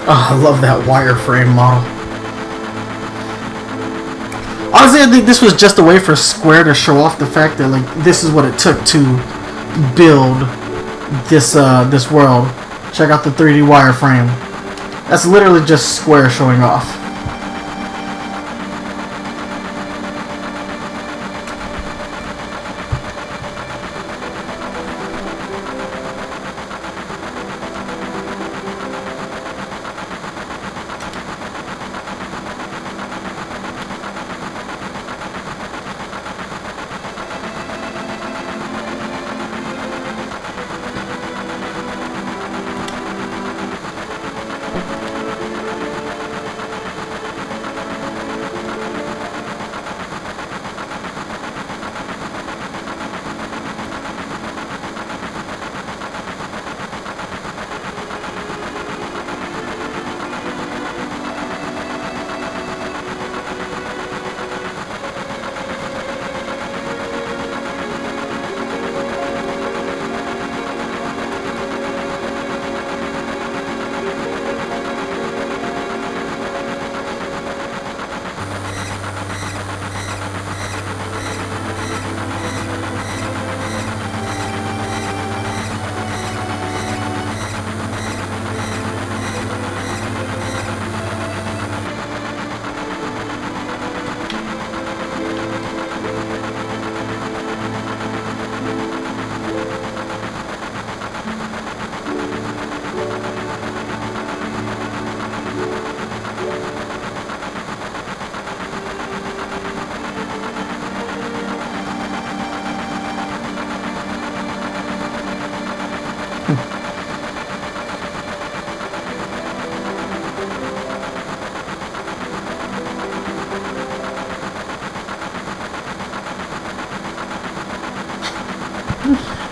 Oh, I love that wireframe model. Honestly, I think this was just a way for Square to show off the fact that like this is what it took to build this this world. Check out the 3D wireframe. That's literally just Square showing off.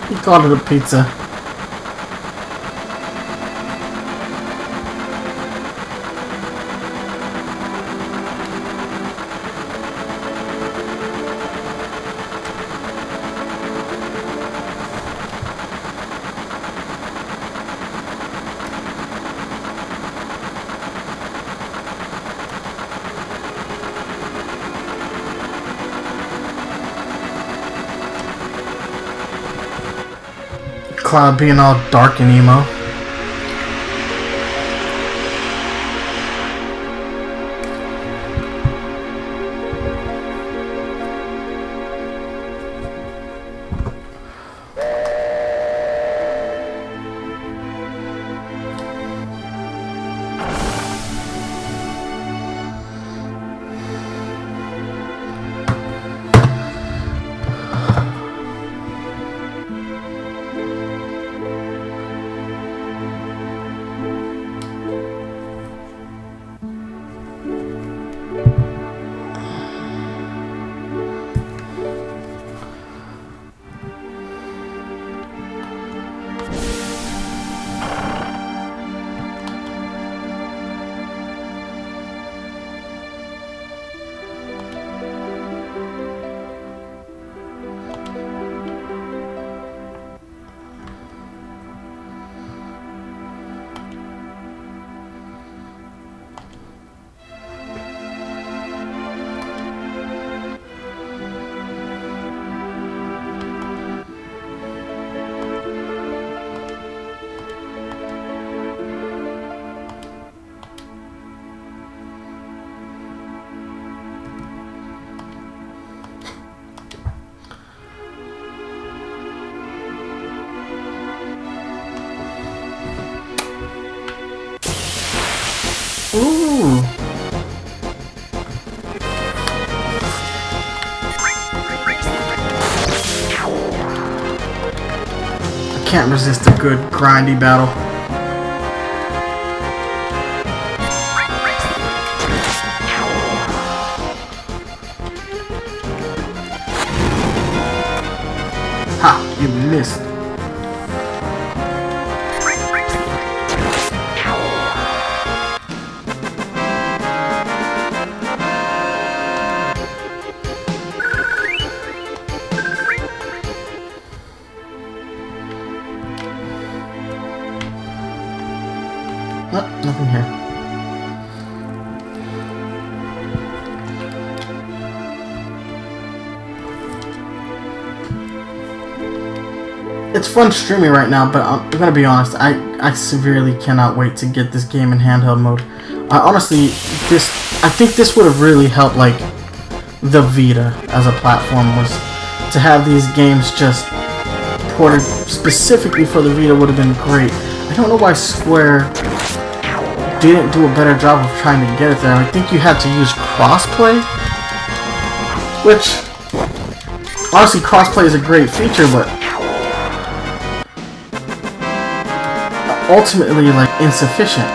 He called it a pizza. Cloud being all dark and emo. Ooh. I can't resist a good grindy battle. Ha! You missed. Nothing here. It's fun streaming right now, but I'm gonna be honest, I severely cannot wait to get this game in handheld mode. Honestly, I think this would have really helped, like, the Vita as a platform, was to have these games just ported specifically for the Vita would have been great. I don't know why Square didn't do a better job of trying to get it there. I think you had to use crossplay, which, honestly, crossplay is a great feature, but ultimately, like, insufficient.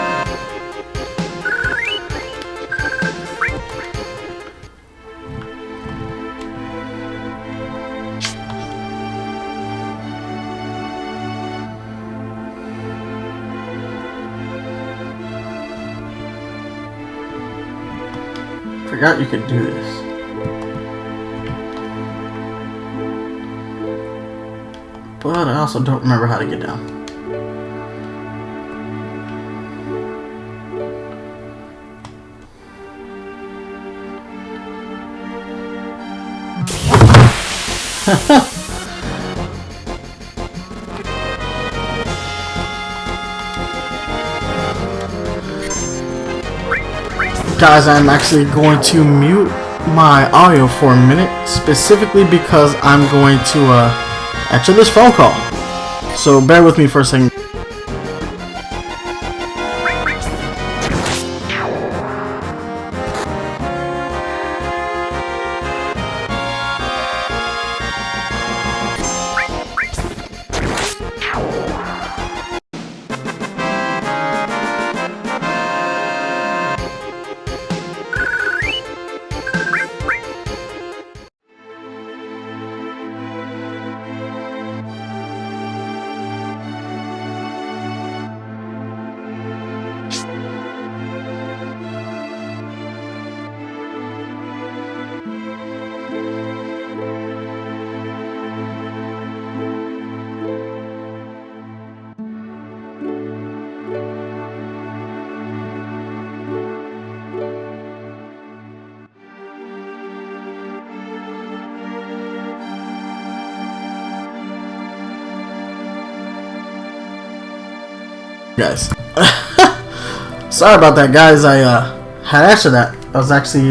Forgot you could do this. But I also don't remember how to get down. Guys, I'm actually going to mute my audio for a minute, specifically because I'm going to answer this phone call. So bear with me for a second. Guys, sorry about that, guys. I had answered that. I was actually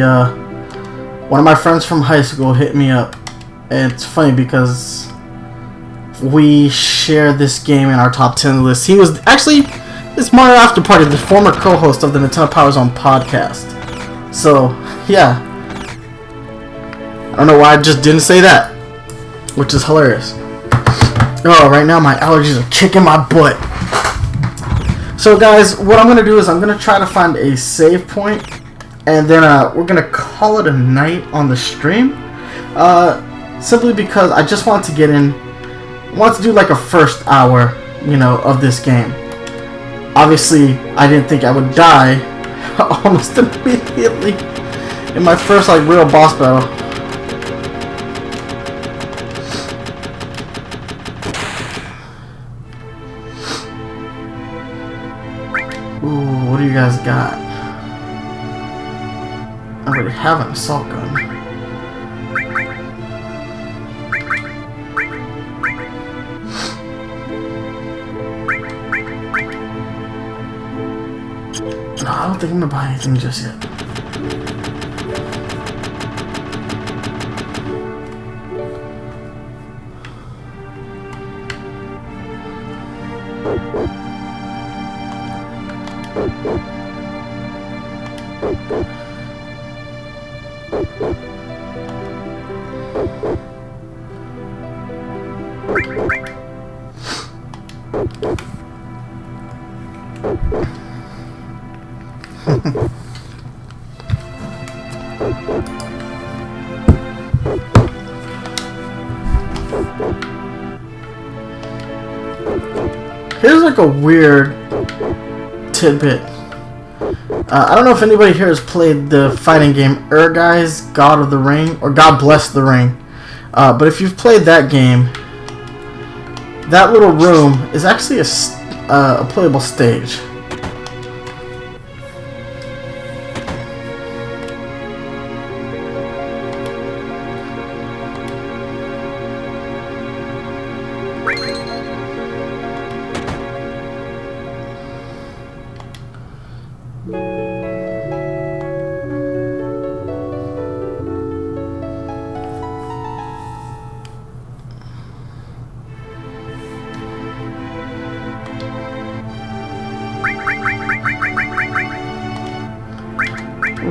one of my friends from high school hit me up, and it's funny because we share this game in our top 10 list. He was actually this Mario After Party, the former co-host of the Nintendo Power Zone podcast. So yeah, I don't know why I just didn't say that, which is hilarious. Oh, right now my allergies are kicking my butt. So guys, what I'm going to do is I'm going to try to find a save point, and then we're going to call it a night on the stream, simply because I just want to get in, I want to do like a first hour, you know, of this game. Obviously, I didn't think I would die almost immediately in my first like real boss battle. Ooh, what do you guys got? I already have an assault gun. No, I don't think I'm gonna buy anything just yet. Here's like a weird tidbit. I don't know if anybody here has played the fighting game Guy's God of the Ring, or God Bless the Ring. But if you've played that game, that little room is actually a playable stage.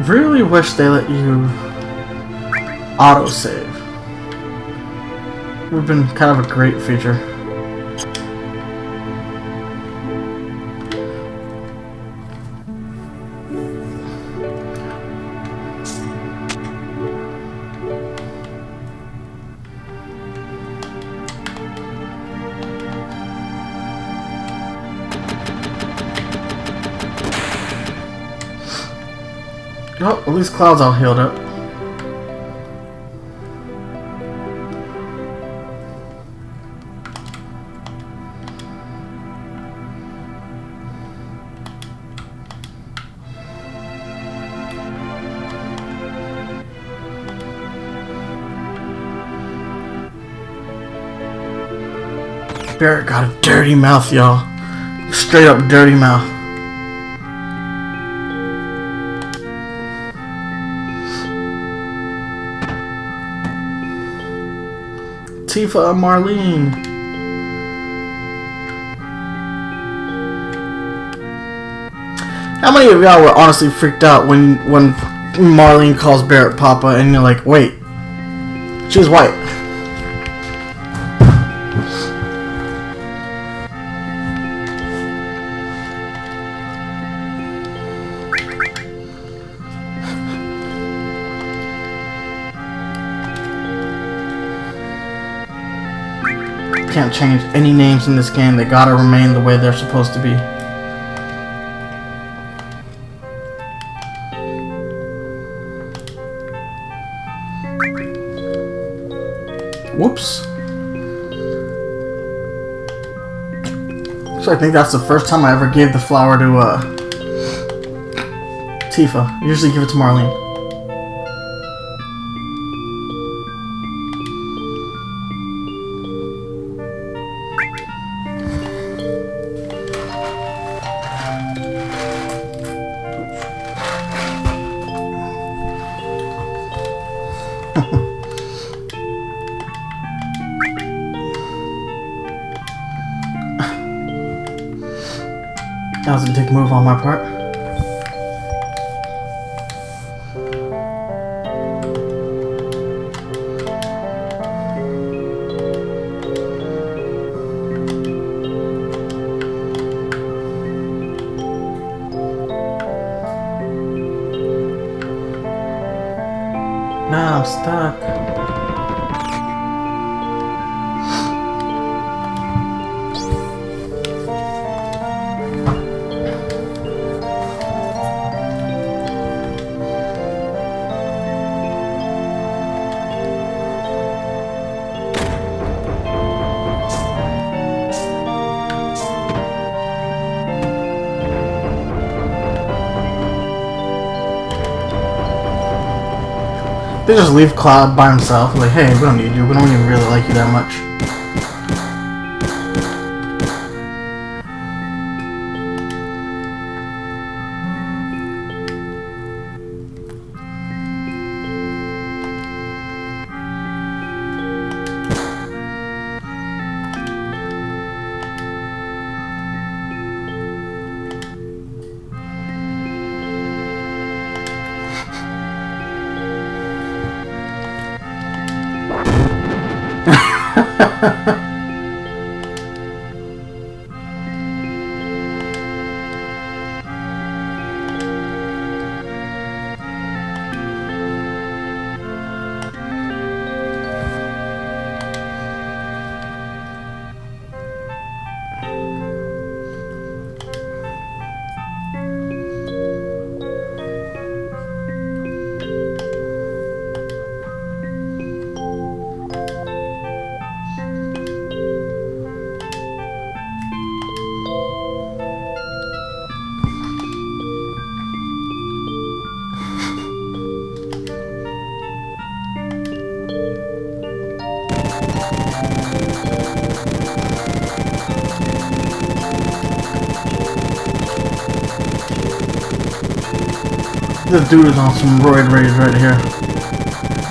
Really wish they let you autosave. Would have been kind of a great feature. Oh, at least Cloud's all healed up. Barrett got a dirty mouth, y'all. Straight up dirty mouth. Tifa and Marlene. How many of y'all were honestly freaked out when Marlene calls Barrett Papa and you're like, wait, she was white? Can't change any names in this game. They gotta remain the way they're supposed to be. Whoops. So I think that's the first time I ever gave the flower to Tifa. I usually give it to Marlene. That was a dick move on my part. Now I'm stuck. They just leave Cloud by himself, like, hey, we don't need you, we don't even really like you that much. This dude is on some roid rage right here.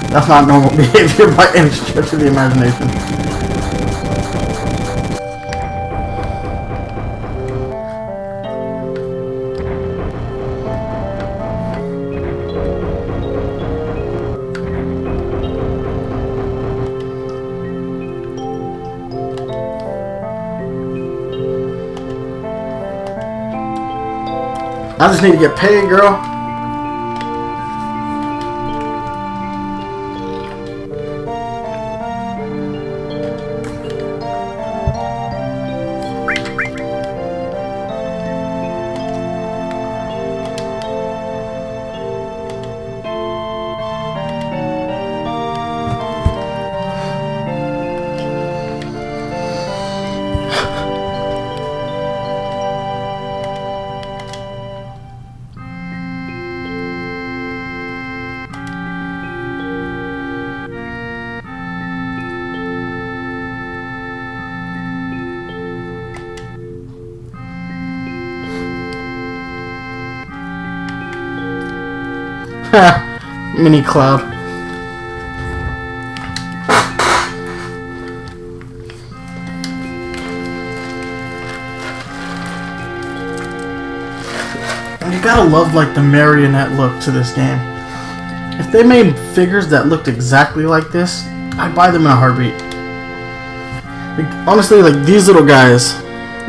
That's not normal behavior by any stretch of the imagination. I just need to get paid, girl. Mini cloud. And you gotta love like the marionette look to this game. If they made figures that looked exactly like this, I'd buy them in a heartbeat. Like, honestly, like these little guys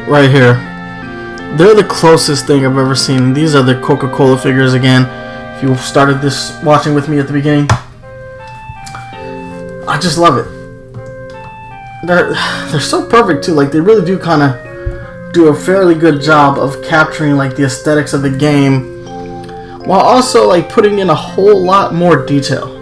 right here, they're the closest thing I've ever seen. These are the Coca-Cola figures again. If you started this watching with me at the beginning, I just love it. They're so perfect too. Like they really do kind of do a fairly good job of capturing like the aesthetics of the game, while also like putting in a whole lot more detail.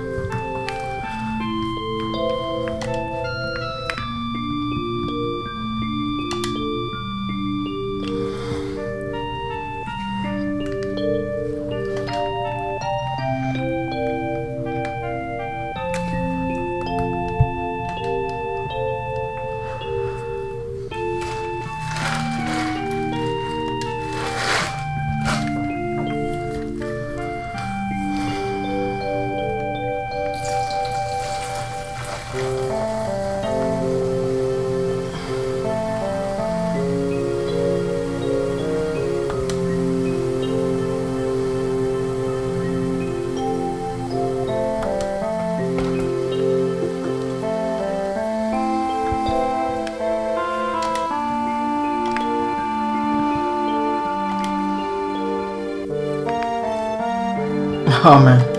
Oh man.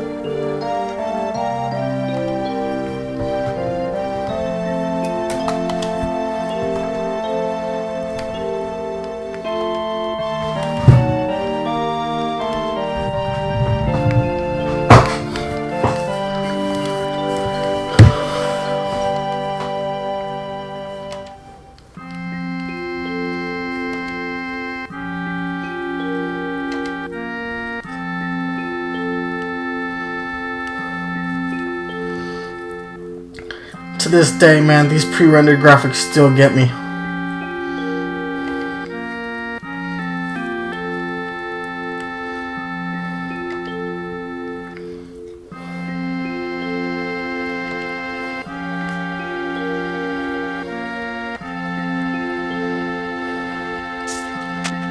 To this day, man, these pre-rendered graphics still get me.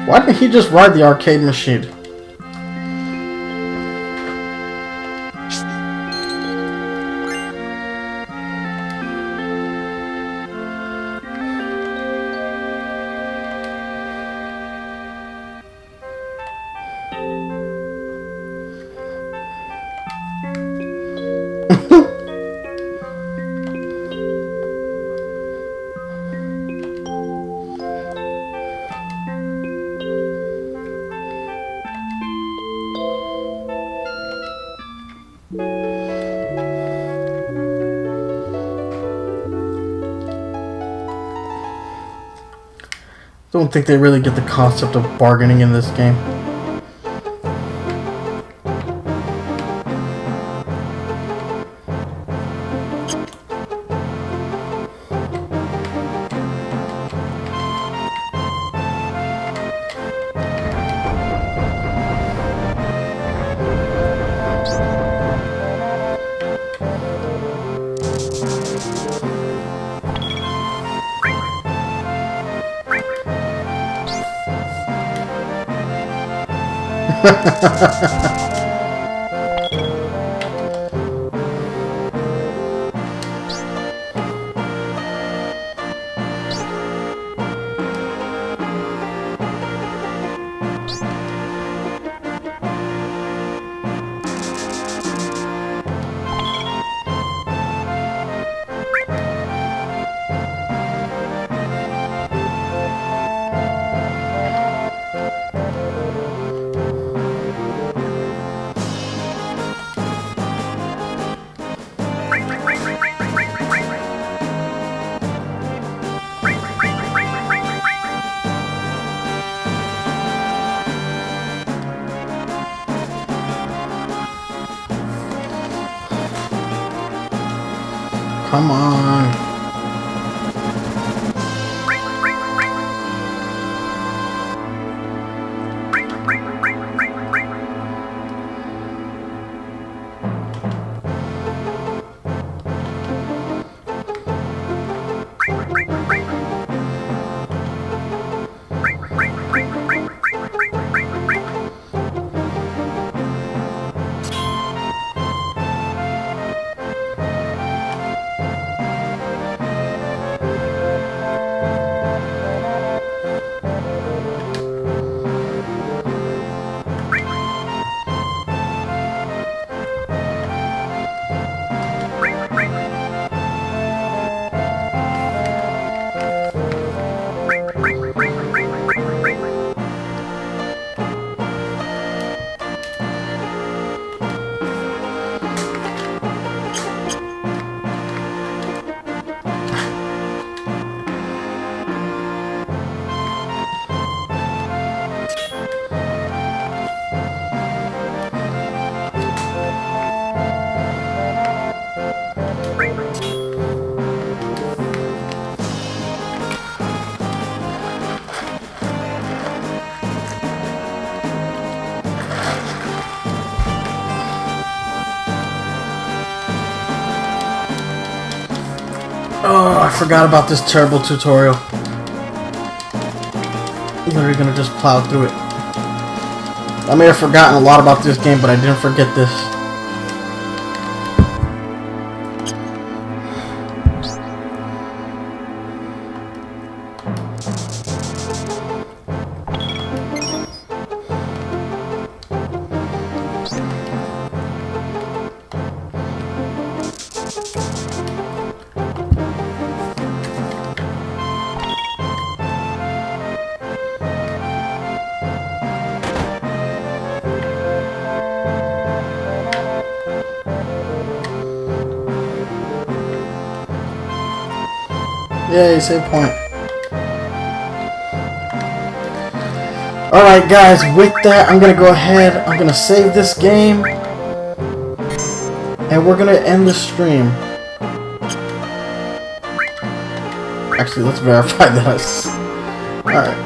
Why didn't he just ride the arcade machine? Don't think they really get the concept of bargaining in this game. Come on. Oh, I forgot about this terrible tutorial. Literally gonna just plow through it. I may have forgotten a lot about this game, but I didn't forget this. Yay, save point. Alright guys, with that, I'm gonna go ahead, I'm gonna save this game, and we're gonna end the stream. Actually, let's verify this. Alright.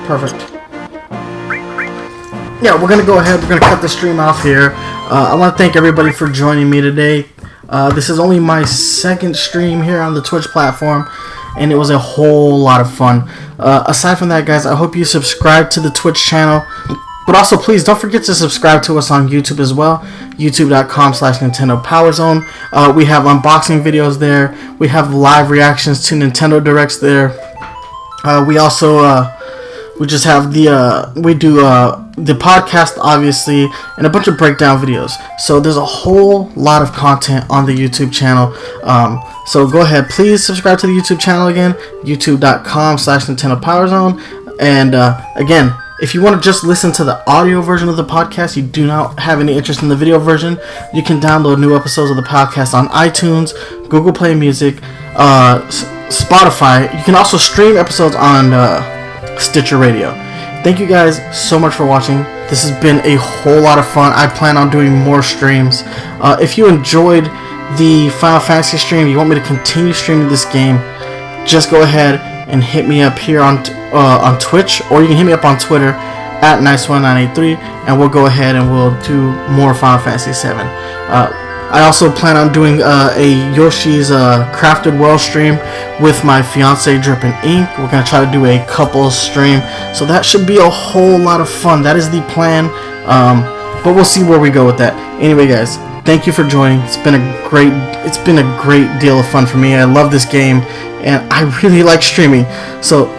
Perfect. Yeah, we're gonna go ahead, we're gonna cut the stream off here. I want to thank everybody for joining me today. This is only my second stream here on the Twitch platform, and it was a whole lot of fun. Aside from that, guys, I hope you subscribe to the Twitch channel, but also please don't forget to subscribe to us on YouTube as well, youtube.com/NintendoPowerZone. We have unboxing videos there. We have live reactions to Nintendo Directs there. We also we just have the we do the podcast, obviously, and a bunch of breakdown videos. So there's a whole lot of content on the YouTube channel. So go ahead, please subscribe to the YouTube channel again, youtube.com/Nintendo Power Zone. And again, if you want to just listen to the audio version of the podcast, you do not have any interest in the video version, you can download new episodes of the podcast on iTunes, Google Play Music, Spotify. You can also stream episodes on Stitcher Radio. Thank you guys so much for watching. This has been a whole lot of fun. I plan on doing more streams. If you enjoyed the Final Fantasy stream, you want me to continue streaming this game, just go ahead and hit me up here on Twitch, or you can hit me up on Twitter at Nice1983, and we'll go ahead and we'll do more Final Fantasy VII. I also plan on doing a Yoshi's Crafted World stream with my fiance Drippin' Ink. We're going to try to do a couples stream, so that should be a whole lot of fun. That is the plan, but we'll see where we go with that. Anyway, guys, thank you for joining. It's been a great deal of fun for me. I love this game, and I really like streaming. So